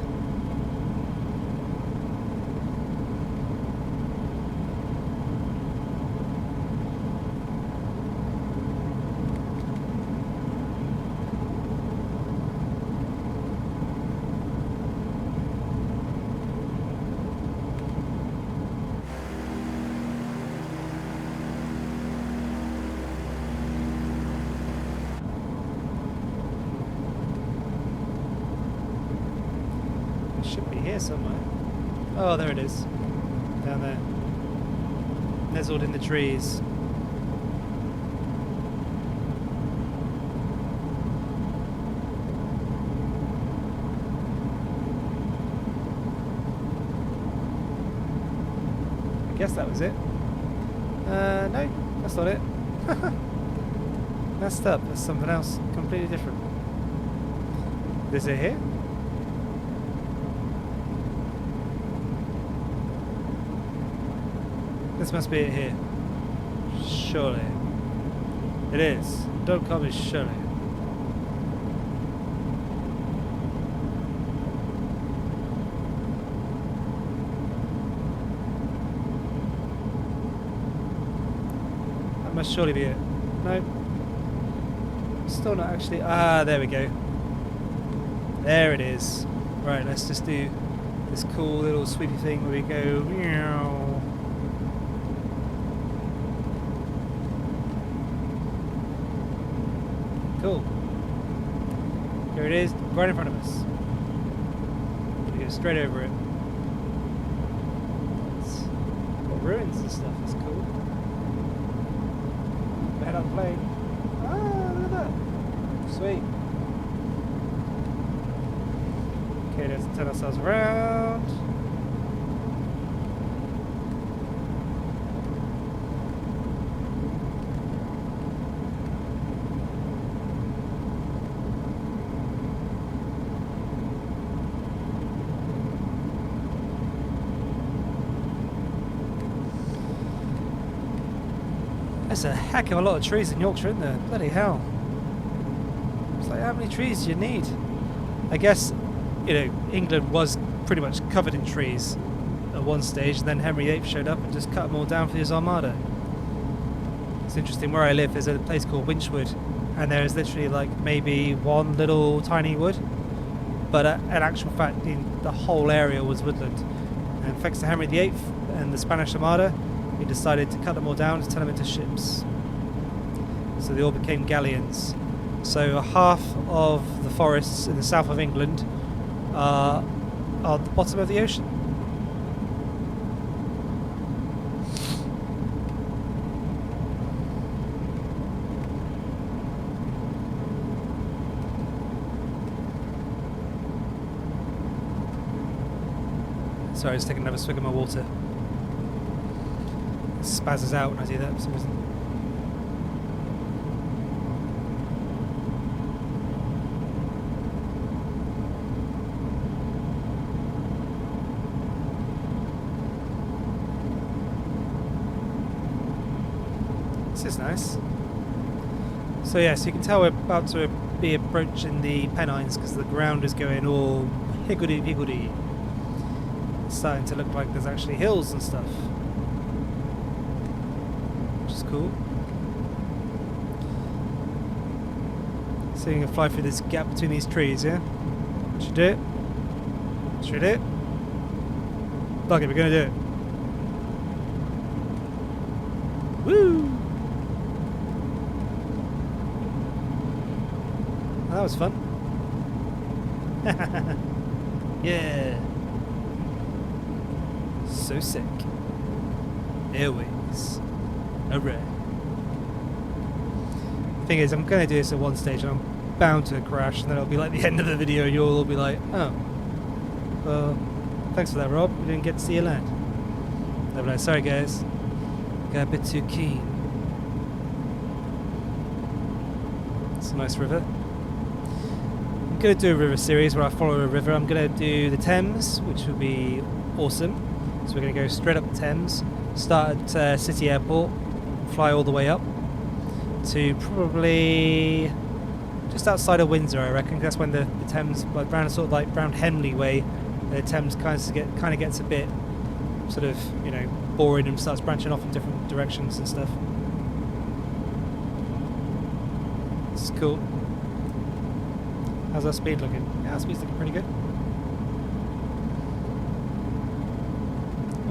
Somewhere. Oh, there it is. Down there. Nestled in the trees. I guess that was it. No, that's not it. Messed up. That's something else. Completely different. Is it here? This must be it here. Surely. It is. Don't call me surely. That must surely be it. No. Still not actually. Ah, there we go. There it is. Right, let's just do this cool little sweepy thing where we go. Meow. Cool. Here it is, right in front of us. We go straight over it. It's got ruins and stuff, that's cool. Head up plane. Ah, look at that. be. Okay, let's turn ourselves around. There's a heck of a lot of trees in Yorkshire, isn't there? Bloody hell. It's like, how many trees do you need? I guess, you know, England was pretty much covered in trees at one stage, and then Henry VIII showed up and just cut them all down for his armada. It's interesting, where I live, there's a place called Winchwood, and there is literally like maybe one little tiny wood, but in actual fact, the whole area was woodland. And thanks to Henry VIII and the Spanish Armada, he decided to cut them all down to turn them into ships. So they all became galleons. So half of the forests in the south of England are at the bottom of the ocean. Sorry, I was taking another swig of my water. It spazzes out when I do that for some reason. This is nice. So yeah, so you can tell we're about to be approaching the Pennines because the ground is going all higgledy-piggledy. It's starting to look like there's actually hills and stuff, which is cool. So you can fly through this gap between these trees, yeah? Should do it. Should do it. Fuck it, we're gonna do it. Woo! That was fun. Yeah. So sick. Airways. Hooray. Thing is, I'm going to do this at one stage and I'm bound to crash, and then it'll be like the end of the video and you'll all be like, oh, well, thanks for that, Rob. We didn't get to see you land. They'll be like, sorry guys, got a bit too keen. It's a nice river. I'm going to do a river series where I follow a river. I'm going to do the Thames, which will be awesome. So we're going to go straight up the Thames, start at City Airport, fly all the way up to probably just outside of Windsor, I reckon. That's when the Thames, like round sort of like round Henley way, the Thames kind of gets a bit sort of, you know, boring and starts branching off in different directions and stuff. This is cool. How's our speed looking? Yeah, our speed's looking pretty good.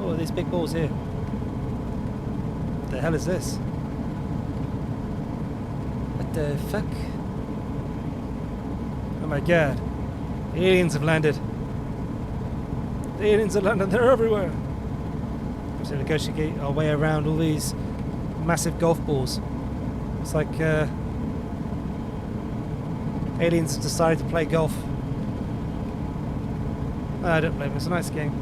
Oh, these big balls here. What the hell is this? What the fuck? Oh my god. The aliens have landed. The aliens have landed, they're everywhere. So to negotiate our way around all these massive golf balls. It's like aliens have decided to play golf. I don't blame them, it's a nice game.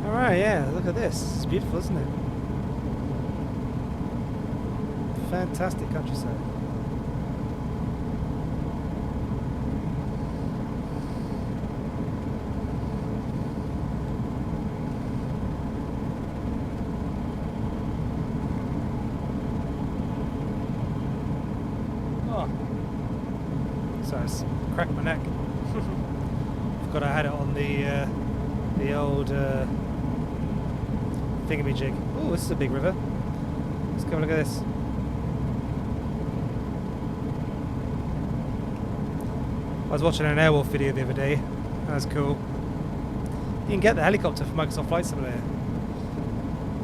Alright, yeah, look at this. It's beautiful, isn't it? Fantastic countryside. Sorry, I cracked my neck. Forgot I had it on the old thingamajig. Oh, this is a big river. Let's go and look at this. I was watching an Airwolf video the other day. That was cool. You can get the helicopter for Microsoft Flight Simulator.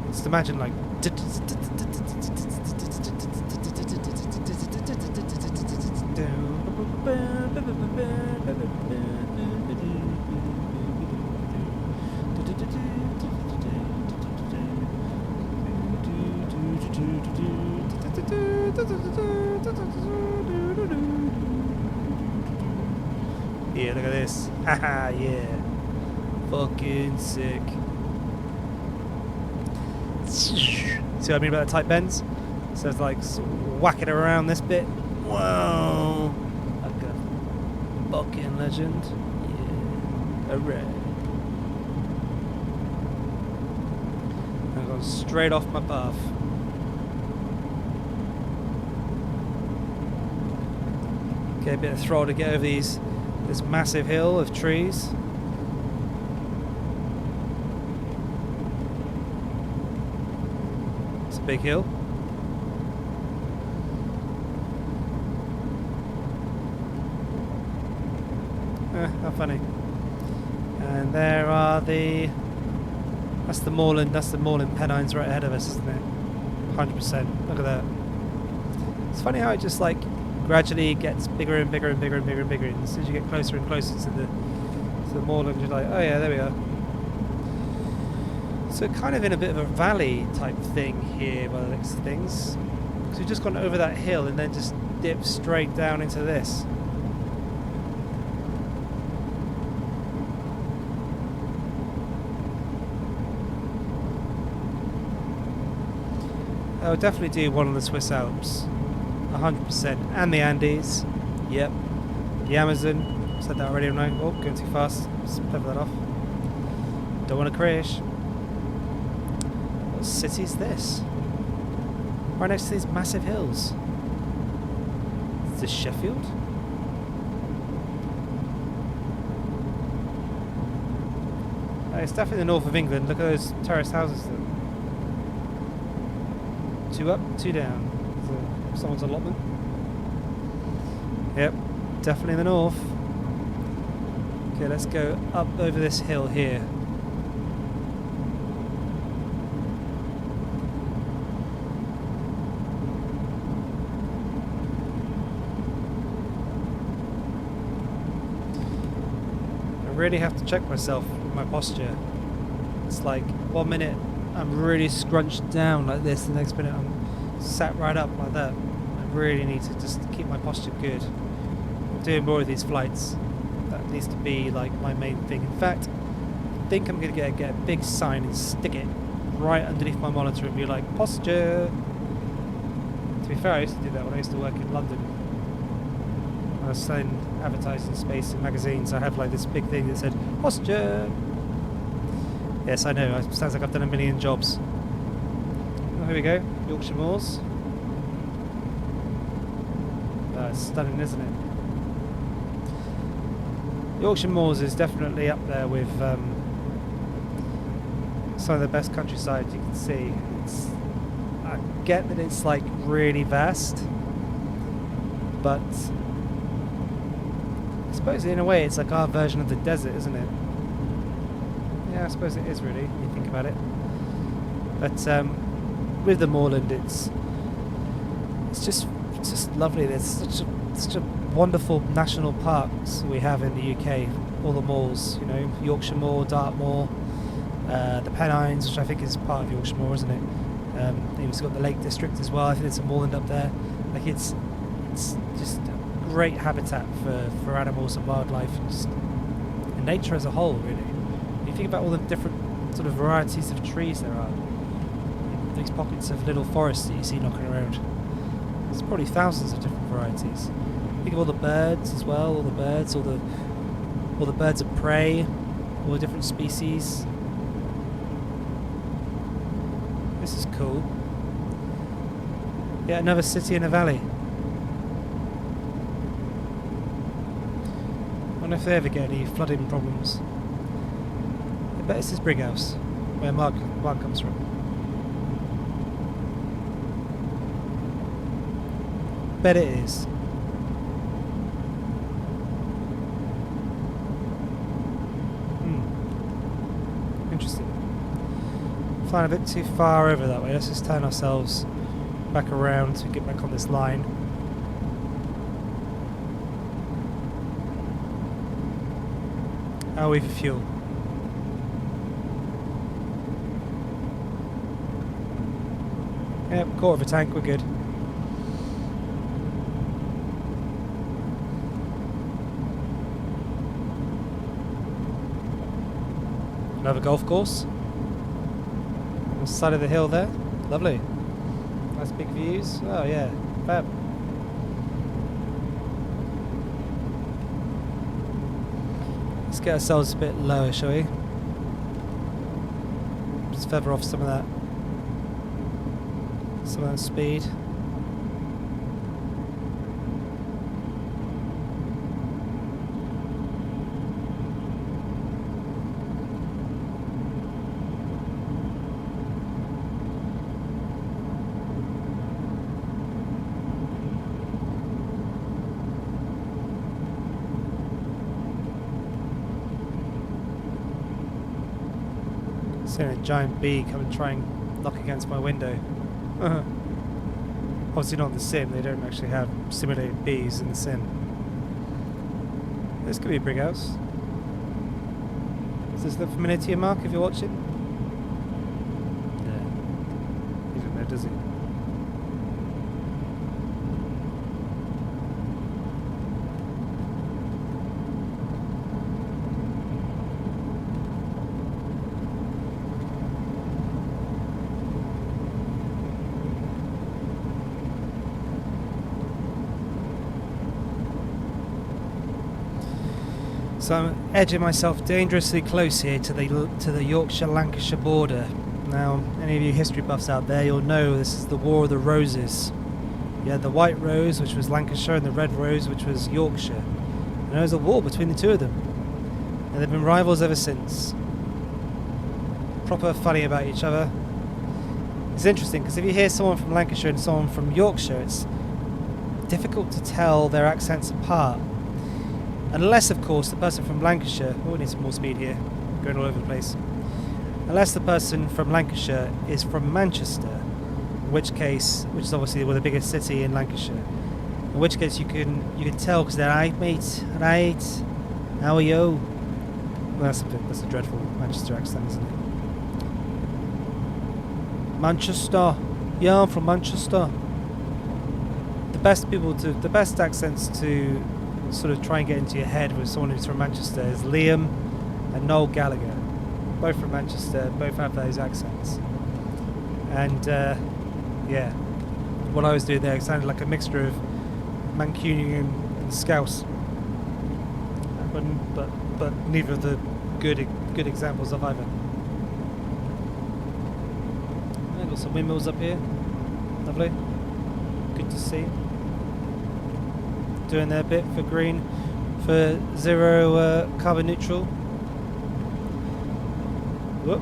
Just imagine like Yeah, look at this. Haha, yeah. Fucking sick. See what I mean about the tight bends? So it's like whacking around this bit. Whoa! Like a fucking legend. Yeah. Hooray. I've gone straight off my path. Get a bit of throttle to get over this massive hill of trees. It's a big hill. How funny. And there are that's the moorland Pennines right ahead of us, isn't it? 100%. Look at that. It's funny how it just like gradually gets bigger and bigger and bigger and bigger and bigger. And as soon as you get closer and closer to the moorland, you're like, oh yeah, there we are. So kind of in a bit of a valley type thing here by the looks of things. So we've just gone over that hill and then just dipped straight down into this. I would definitely do one on the Swiss Alps. 100%. And the Andes. Yep. The Amazon. Said that already, haven't I? Oh, going too fast. Just level that off. Don't want to crash. What city's this? Right next to these massive hills. Is this Sheffield? It's definitely the north of England. Look at those terraced houses there. 2 up, 2 down. Someone's allotment. Yep, definitely the north. Okay, let's go up over this hill here. I really have to check myself with my posture. It's like 1 minute I'm really scrunched down like this, the next minute I'm sat right up like that. I really need to just keep my posture good. I'm doing more of these flights. That needs to be like my main thing. In fact, I think I'm going to get a big sign and stick it right underneath my monitor and be like, posture. To be fair, I used to do that when I used to work in London. I was selling advertising space in magazines. I have like this big thing that said, posture. Yes, I know. It sounds like I've done a million jobs. Oh, here we go. Yorkshire Moors. It's stunning, isn't it? Yorkshire Moors is definitely up there with some of the best countryside you can see. I get that it's like really vast, but I suppose in a way it's like our version of the desert, isn't it? Yeah, I suppose it is really, when you think about it. But with the moorland, it's just lovely. There's such a wonderful national parks we have in the UK. All the moors, you know, Yorkshire Moor, Dartmoor, the Pennines, which I think is part of Yorkshire Moor, isn't it? You've also got the Lake District as well. I think there's a moorland up there. Like it's just a great habitat for animals and wildlife and nature as a whole, really. You think about all the different sort of varieties of trees there are. These pockets of little forests that you see knocking around. There's probably thousands of different varieties. Think of all the birds as well, all the birds of prey, all the different species. This is cool. Yeah, another city in a valley. I wonder if they ever get any flooding problems. I bet this is Brighouse, where Mark comes from. Bet it is. Interesting. Flying a bit too far over that way. Let's just turn ourselves back around to get back on this line. How are we for fuel? Yep, quarter of a tank, we're good. Another golf course. On the side of the hill there. Lovely. Nice big views. Oh yeah, fab. Let's get ourselves a bit lower, shall we? Just feather off some of that speed. Seeing a giant bee come and try and knock against my window. Obviously not in the sim, they don't actually have simulated bees in the sim. This could be a brick house. Does this look familiar to you, Mark, if you're watching? Yeah. He doesn't know, does he? So I'm edging myself dangerously close here to the Yorkshire-Lancashire border. Now, any of you history buffs out there, you'll know this is the War of the Roses. You had the White Rose, which was Lancashire, and the Red Rose, which was Yorkshire. And there was a war between the two of them. And they've been rivals ever since. Proper funny about each other. It's interesting, because if you hear someone from Lancashire and someone from Yorkshire, it's difficult to tell their accents apart. Unless, of course, the person from Lancashire... Oh, we need some more speed here. Going all over the place. Unless the person from Lancashire is from Manchester, in which case, which is obviously the biggest city in Lancashire, in which case you can tell because they're right, mate, right, how are you? Well, that's a dreadful Manchester accent, isn't it? Manchester. Yeah, I'm from Manchester. The best accents to sort of try and get into your head with someone who's from Manchester is Liam and Noel Gallagher. Both from Manchester, both have those accents. And yeah, what I was doing there, it sounded like a mixture of Mancunian and Scouse. But neither of the good examples of either. I've got some windmills up here. Lovely. Good to see. Doing their bit for green, for zero carbon neutral. Whoop.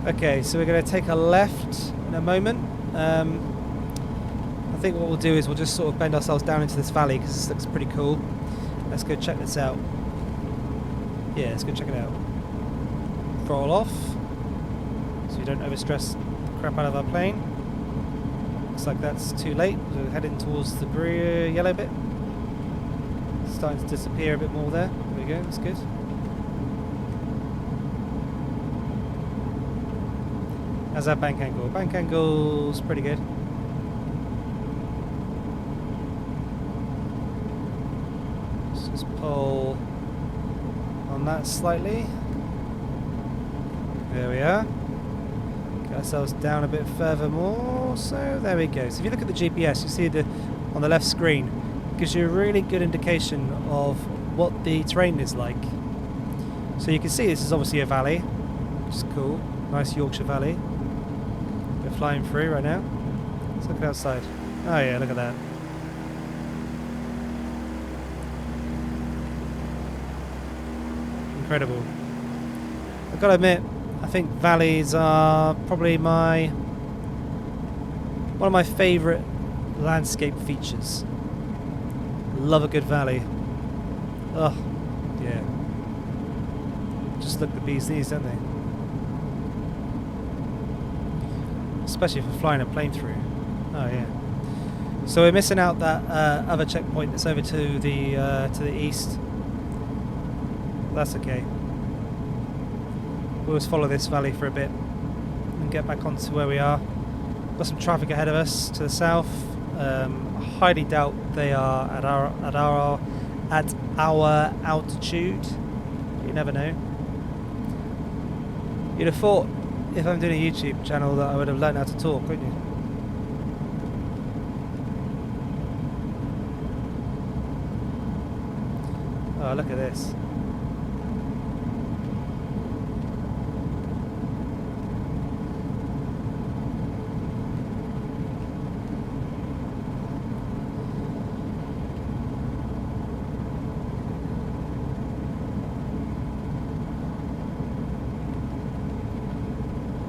Okay, so we're going to take a left in a moment. I think what we'll do is we'll just sort of bend ourselves down into this valley because this looks pretty cool. Let's go check this out. Yeah, let's go check it out. Throttle off, so you don't overstress crap out of our plane. Looks like that's too late. We're heading towards the yellow bit. Starting to disappear a bit more there. There we go, that's good. How's that bank angle? Bank angle's pretty good. Let's just pull on that slightly. There we are. Get ourselves down a bit further more, so there we go. So if you look at the GPS, you see on the left screen, it gives you a really good indication of what the terrain is like. So you can see this is obviously a valley, which is cool. Nice Yorkshire valley. We're flying through right now. Let's look outside. Oh yeah, look at that. Incredible. I've got to admit, I think valleys are probably one of my favourite landscape features. Love a good valley. Oh, yeah. Just look at the bee's knees, don't they? Especially if we're flying a plane through. Oh yeah. So we're missing out that other checkpoint that's over to the east. That's okay. We'll just follow this valley for a bit and get back onto where we are. Got some traffic ahead of us to the south. I highly doubt they are at our at our altitude. You never know. You'd have thought if I'm doing a YouTube channel that I would have learned how to talk, wouldn't you? Oh, look at this.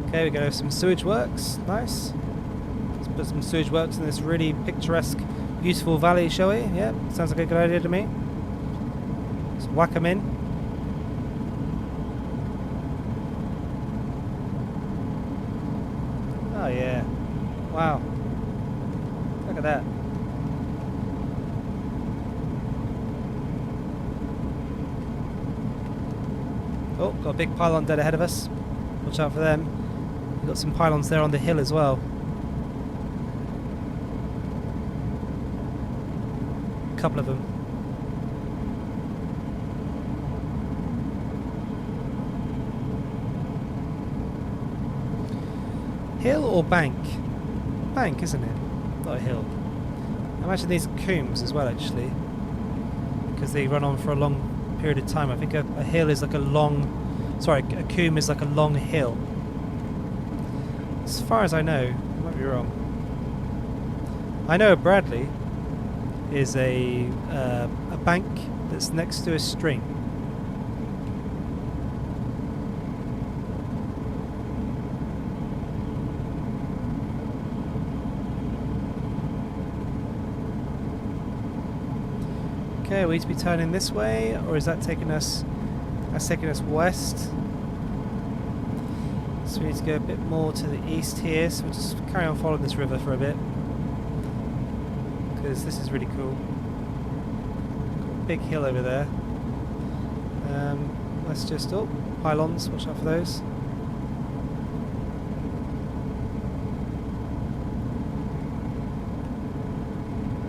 Okay, we go some sewage works. Nice. Let's put some sewage works in this really picturesque, beautiful valley, shall we? Yeah, sounds like a good idea to me. Let's whack them in. Oh yeah. Wow. Look at that. Oh, got a big pylon dead ahead of us. Watch out for them. We've got some pylons there on the hill as well. A couple of them. Hill or bank? Bank, isn't it? Not a hill. I imagine these are combes as well, actually, because they run on for a long period of time. I think a hill is like a long... Sorry, a combe is like a long hill. As far as I know, I might be wrong. I know Bradley is a bank that's next to a stream. Okay, we need to be turning this way, or is that taking us? That's taking us west. So we need to go a bit more to the east here, so we'll just carry on following this river for a bit, because this is really cool. Got a big hill over there. Let's just, oh, pylons, watch out for those.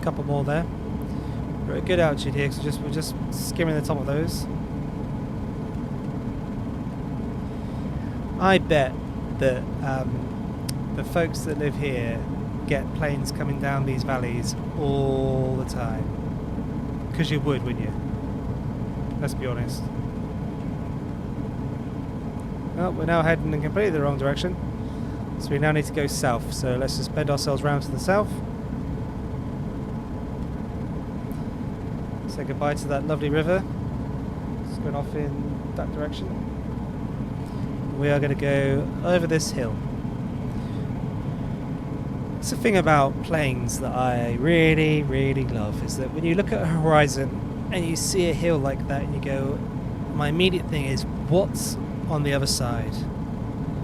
A couple more there. We're at a good altitude here, because we're just skimming the top of those. I bet that the folks that live here get planes coming down these valleys all the time. Because you would, wouldn't you? Let's be honest. Well, we're now heading in completely the wrong direction. So we now need to go south. So let's just bend ourselves round to the south. Say goodbye to that lovely river. It's going off in that direction. We are going to go over this hill. It's the thing about planes that I really, really love, is that when you look at a horizon and you see a hill like that and you go, my immediate thing is, what's on the other side?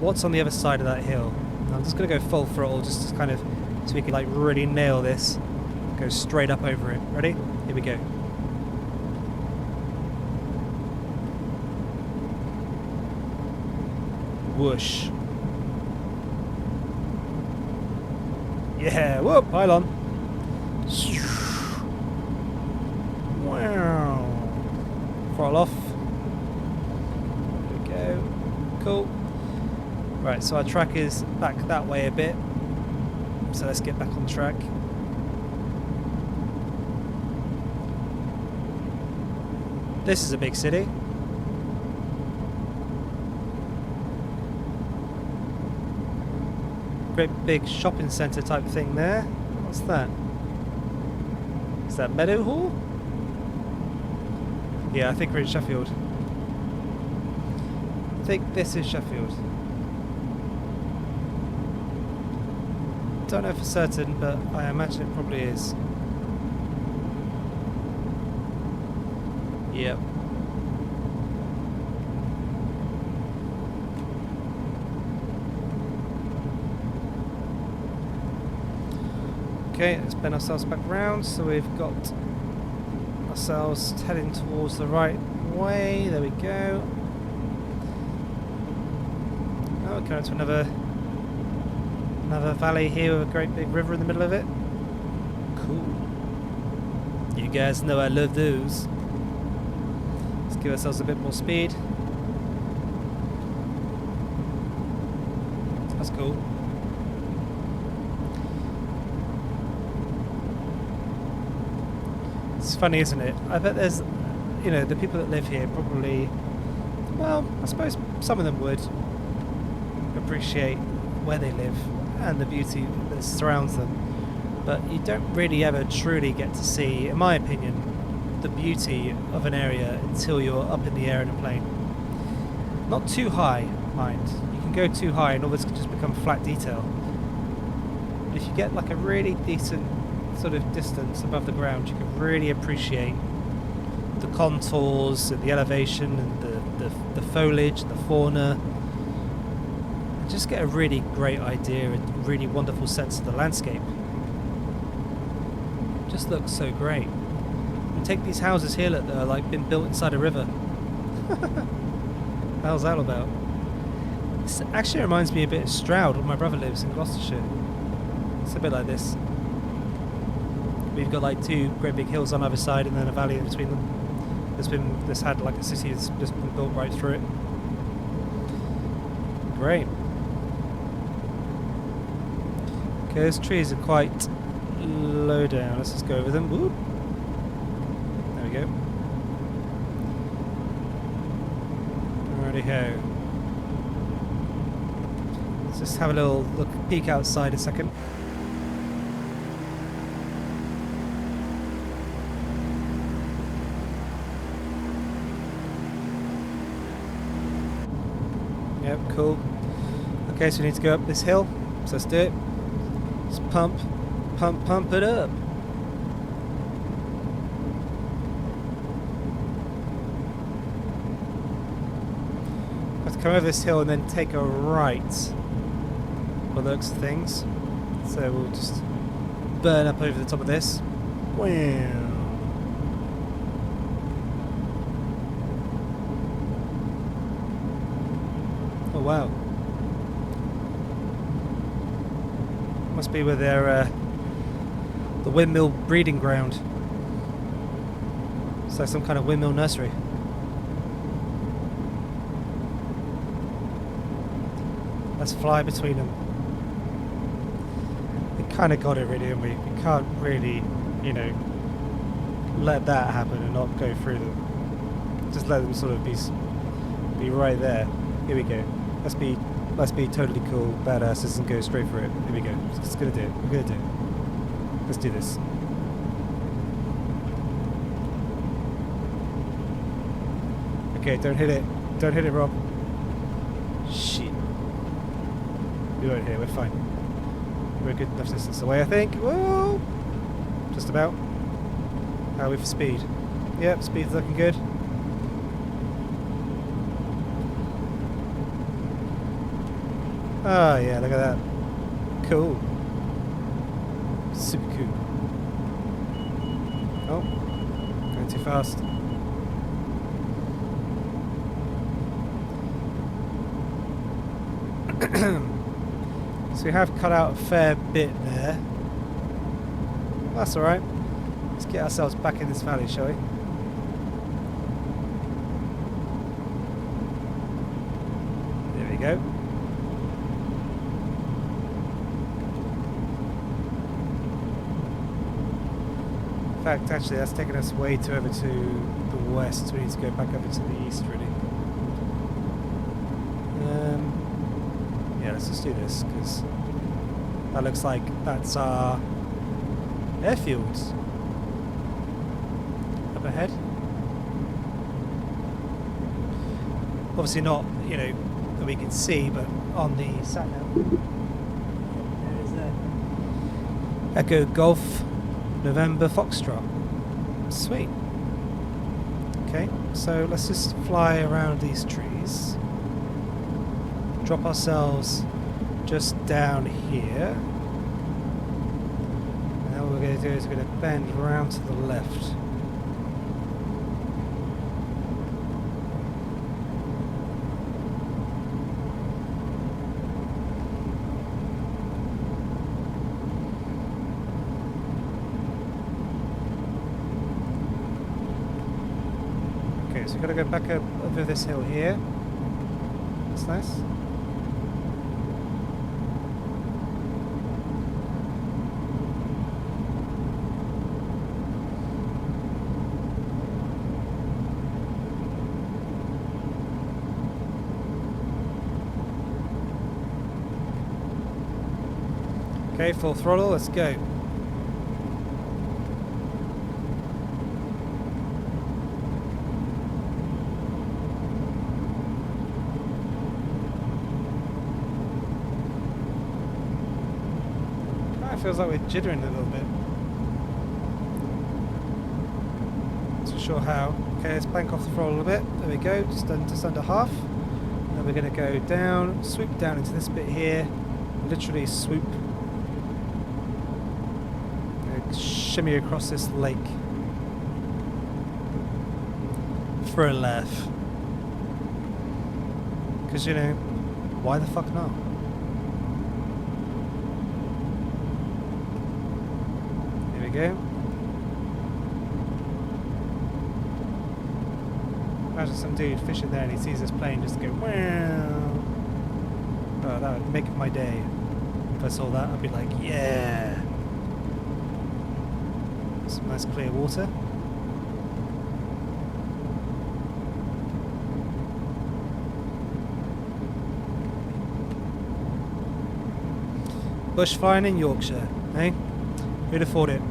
What's on the other side of that hill? And I'm just going to go full throttle just to kind of, so we can like really nail this. Go straight up over it. Ready? Here we go. Whoosh. Yeah, whoop, pylon. Wow. Throttle off. There we go. Cool. Right, so our track is back that way a bit. So let's get back on track. This is a big city. Great big shopping centre type thing there. What's that? Is that Meadowhall? Yeah, I think we're in Sheffield. I think this is Sheffield. Don't know for certain, but I imagine it probably is. Yep. Okay, let's bend ourselves back round, so we've got ourselves heading towards the right way. There we go. Oh, we're going to another valley here with a great big river in the middle of it. Cool. You guys know I love those. give ourselves a bit more speed. That's cool. It's funny, isn't it? I bet there's, you know, the people that live here probably, well, I suppose some of them would appreciate where they live and the beauty that surrounds them, but you don't really ever truly get to see, in my opinion, the beauty of an area until you're up in the air in a plane. Not too high, mind. You can go too high and all this can just become flat detail. But if you get like a really decent sort of distance above the ground, you can really appreciate the contours and the elevation and the foliage, the fauna, and just get a really great idea and really wonderful sense of the landscape. It just looks so great. And take these houses here that are like been built inside a river. How's that all about? This actually reminds me a bit of Stroud, where my brother lives in Gloucestershire. It's a bit like this. We've got like two great big hills on either side and then a valley in between them. This had like a city that's just been built right through it. Great. Okay, those trees are quite low down. Let's just go over them. Whoop. There we go. Righty-ho. Let's just have a little look, peek outside a second. Yep, cool. Okay, so we need to go up this hill. So let's do it. Just pump it up. Have to come over this hill and then take a right. By the looks of things. So we'll just burn up over the top of this. Wow. Oh wow. Must be where they're the windmill breeding ground. It's like some kind of windmill nursery. Let's fly between them. We kind of got it really, and we can't really, you know, let that happen and not go through them. Just let them sort of be right there. Here we go. Let's be totally cool, badasses, and go straight for it. Here we go. Just gonna do it. We're gonna do it. Let's do this. Okay, don't hit it. Don't hit it, Rob. Shit. We won't hit it. We're fine. We're a good enough distance away, I think. Whoa! Just about. How are we for speed? Yep, speed's looking good. Oh yeah, look at that. Cool. Super cool. Oh, going too fast. So we have cut out a fair bit there. That's alright. Let's get ourselves back in this valley, shall we? There we go. In fact, actually, that's taking us way too over to the west, so we need to go back over to the east, really. Yeah, let's just do this, because that looks like that's our airfields up ahead. Obviously not, you know, that we can see, but on the sat-nav, there is Echo Golf November Foxtrot. Sweet. Okay, so let's just fly around these trees. Drop ourselves just down here. And then what we're going to do is we're going to bend around to the left. Okay, so we've got to go back up over this hill here. That's nice. Okay, full throttle, let's go. Feels like we're jittering a little bit. Not so sure how. Okay, let's bank off the throttle a little bit. There we go, just under half. Then we're going to go down, swoop down into this bit here. Literally swoop. Shimmy across this lake. For a laugh. Because, you know, why the fuck not? Go. Imagine some dude fishing there and he sees this plane just go wow. Oh, that would make my day. If I saw that, I'd be like, yeah. Some nice clear water. Bush flying in Yorkshire, eh? Who'd have thought it?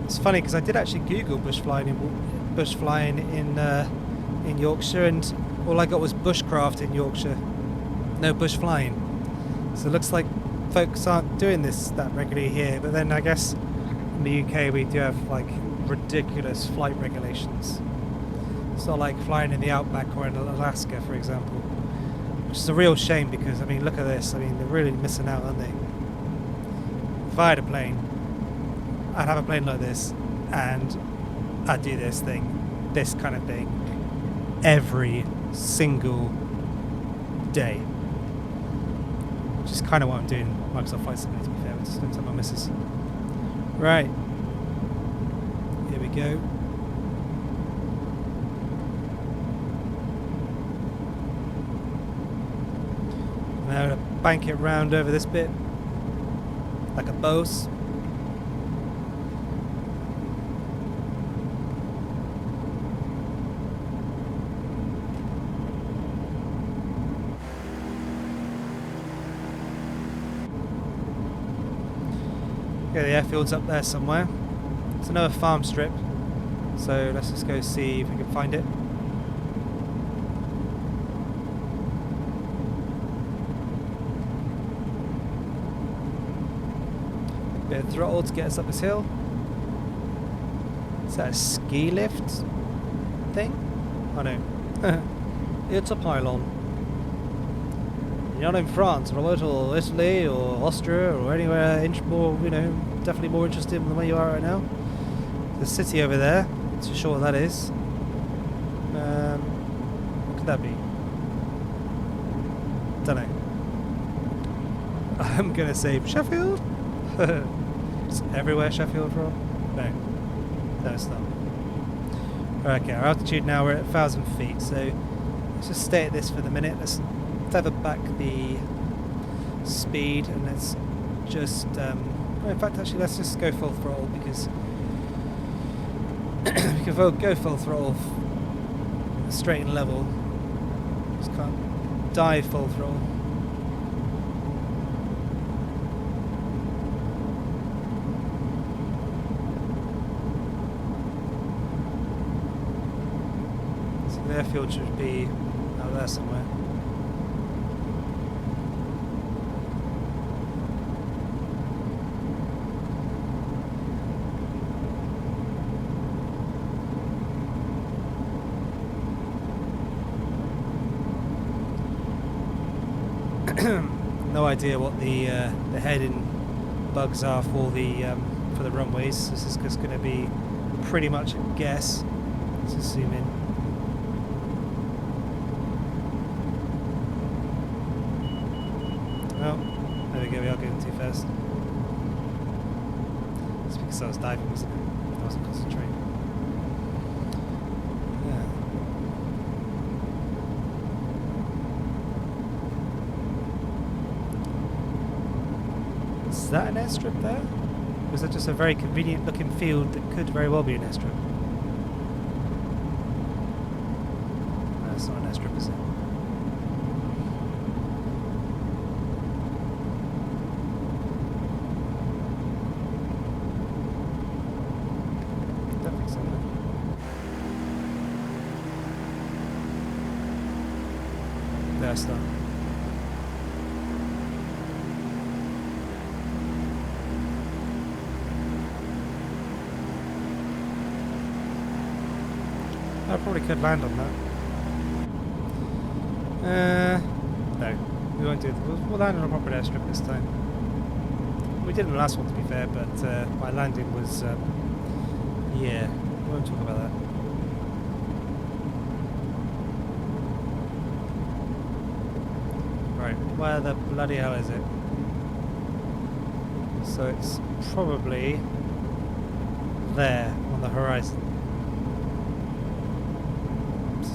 It's funny because I did actually Google bushflying in Yorkshire, and all I got was bushcraft in Yorkshire. No bushflying. So it looks like folks aren't doing this that regularly here. But then I guess in the UK we do have like ridiculous flight regulations. It's not like flying in the outback or in Alaska, for example, which is a real shame because I mean, look at this. I mean, they're really missing out, aren't they? If I had a plane, I'd have a plane like this, and I'd do this kind of thing, every single day. Which is kind of what I'm doing Microsoft Flight Simulator, to be fair. Just don't tell my missus. Right. Here we go. Now I'm going to bank it round over this bit. Like a boss. Okay, the airfield's up there somewhere. It's another farm strip. So let's just go see if we can find it. Bit of throttle to get us up this hill. Is that a ski lift thing? Oh no. It's a pylon. You're not in France, Robert, or Italy, or Austria, or anywhere more, you know, definitely more interested than where you are right now. The city over there, not too sure what that is. What could that be? Don't know. I'm gonna say Sheffield. Is everywhere Sheffield from? No, it's not. Okay, our altitude now, we're at 1,000 feet, so let's just stay at this for the minute. Let's feather back the speed and let's just, well, in fact, actually, let's just go full throttle because we can go full throttle straight and level. Just can't dive full throttle. The airfield should be out there somewhere. No idea what the heading bugs are for the runways. This is just going to be pretty much a guess. Let's just zoom in. Oh, there we go, we are going too fast. It's because I was diving, wasn't it? I wasn't concentrating. Is that an airstrip there? Or is that just a very convenient looking field that could very well be an airstrip? No, it's not an airstrip, is it? Don't think so, no. There, it's not. I probably could land on that. No, we won't do it. We'll land on a proper airstrip this time. We did in the last one, to be fair, but my landing was, yeah, we won't talk about that. Right, where the bloody hell is it? So it's probably there on the horizon.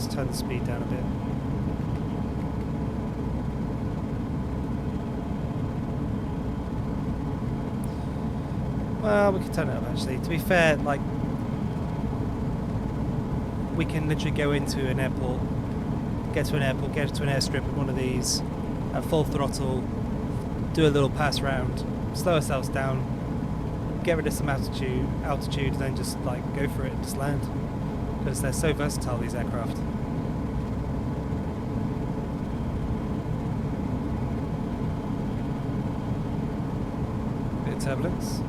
Turn the speed down a bit. Well, we can turn it up actually. To be fair, like, we can literally go into an airport, get to an airstrip in one of these at full throttle, do a little pass round, slow ourselves down, get rid of some altitude, and then just like go for it and just land. Because they're so versatile, these aircraft. Bit of turbulence.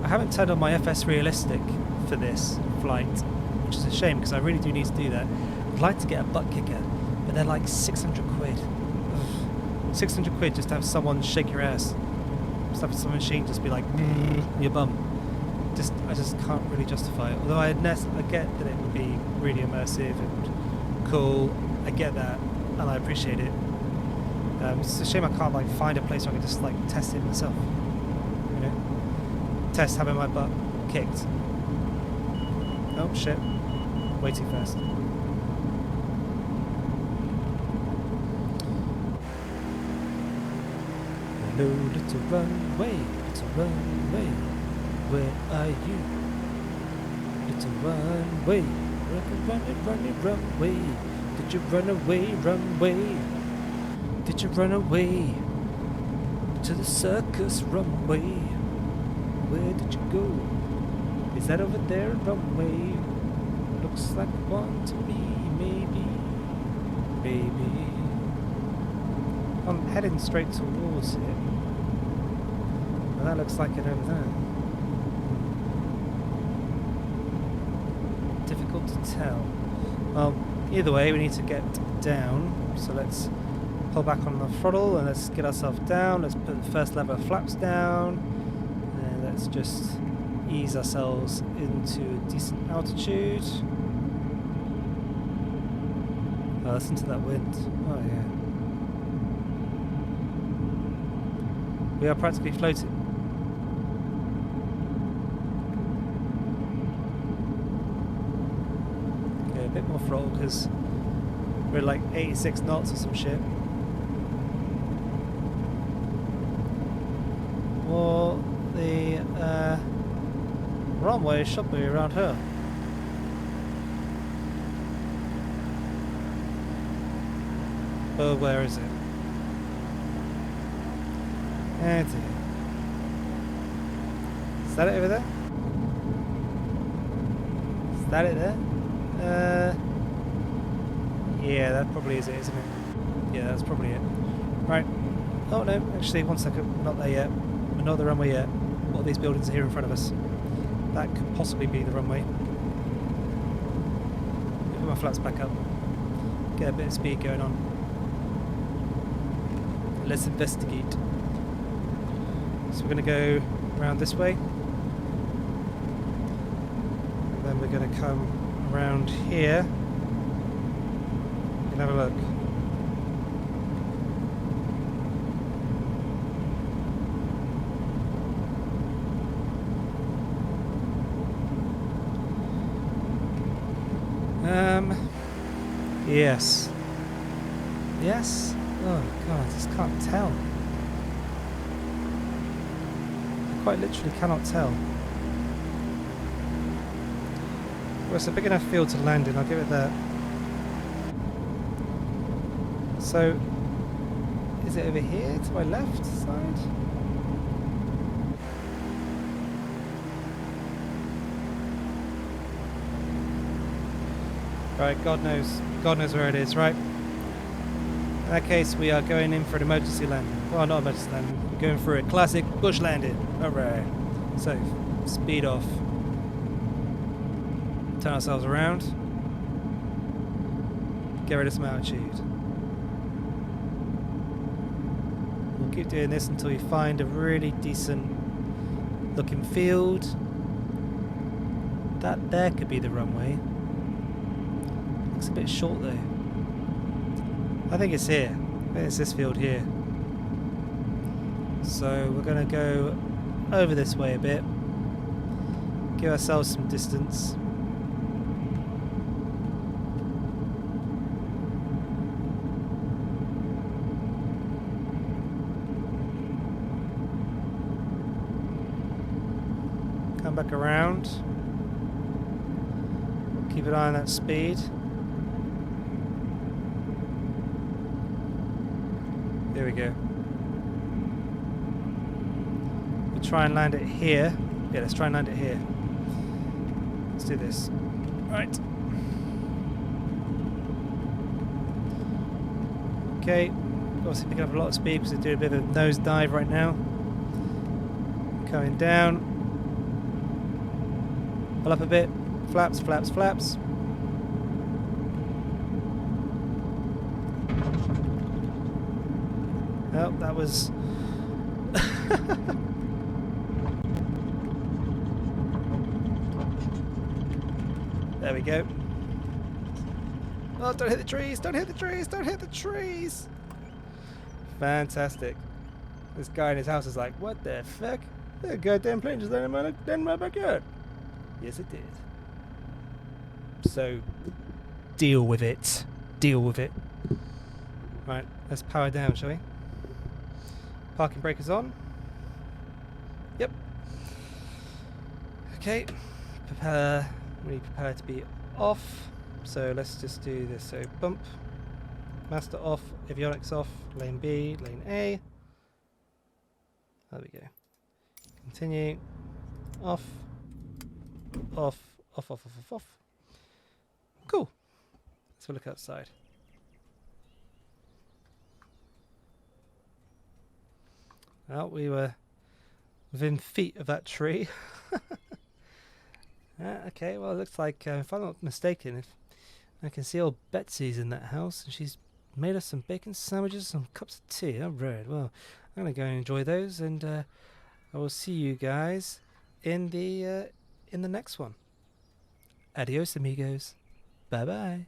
I haven't turned on my FS Realistic for this flight, which is a shame because I really do need to do that. I'd like to get a butt kicker, but they're like 600 quid. Ugh. 600 quid just to have someone shake your ass. Just have some machine just be like, your bum. I just can't really justify it. Although I get that it would be really immersive and cool. I get that, and I appreciate it. It's a shame I can't like find a place where I can just like test it myself. You know, test having my butt kicked. Oh shit! Way too fast. Hello, little runway, little runway. Where are you? Little runway, runway. Did you run away, runway? Did you run away to the circus, runway? Where did you go? Is that over there, runway? Looks like one to me, maybe. Maybe. I'm heading straight towards it. Well, that looks like it over there. Difficult to tell. Well, either way, we need to get down. So let's pull back on the throttle and let's get ourselves down. Let's put the first lever of flaps down. And let's just ease ourselves into a decent altitude. Oh, listen to that wind. Oh, yeah. We are practically floating. Okay, a bit more throttle because we're like 86 knots or some shit. Well, the runway should be around here. Oh, where is it? Oh dear. Is that it over there? Is that it there? Yeah, that probably is it, isn't it? Yeah, that's probably it. Right. Oh no, actually, one second. We're not there yet. We're not at the runway yet. What are these buildings here in front of us? That could possibly be the runway. Put my flaps back up. Get a bit of speed going on. Let's investigate. So we're going to go around this way. And then we're going to come around here. You can have a look. Yes. Yes? Oh god, I just can't tell. I quite literally cannot tell. Well, it's a big enough field to land in, I'll give it that. So, is it over here to my left side? Right, God knows where it is, right? In that case, we are going in for an emergency landing. Well, not emergency landing, we're going for a classic bush landing. Alright. So, speed off. Turn ourselves around. Get rid of some altitude. We'll keep doing this until we find a really decent looking field. That there could be the runway. Looks a bit short though. I think it's here. I think it's this field here. So we're going to go over this way a bit. Give ourselves some distance. Come back around. Keep an eye on that speed. There we go. We'll try and land it here. Yeah, let's try and land it here. Let's do this. Right. Okay. Obviously picking up a lot of speed because we're doing a bit of a nose dive right now. Coming down. Pull up a bit. Flaps, flaps, flaps. Oh, that was... There we go. Oh, don't hit the trees! Don't hit the trees! Don't hit the trees! Fantastic. This guy in his house is like, what the fuck? That goddamn plane just landed in my backyard. Yes, it did. So, deal with it. Deal with it. Right, let's power down, shall we? Parking brake is on. Yep. Okay. Propeller. We need propeller to be off. So let's just do this. So bump. Master off. Avionics off. Lane B. Lane A. There we go. Continue. Off. Off. Off. Off. Off. Off. Off. Cool. Let's have a look outside. Well, we were within feet of that tree. Okay, well, it looks like, if I'm not mistaken, if I can see old Betsy's in that house, and she's made us some bacon sandwiches, some cups of tea. Oh, right. Well, I'm going to go and enjoy those, and I will see you guys in the next one. Adios, amigos. Bye-bye.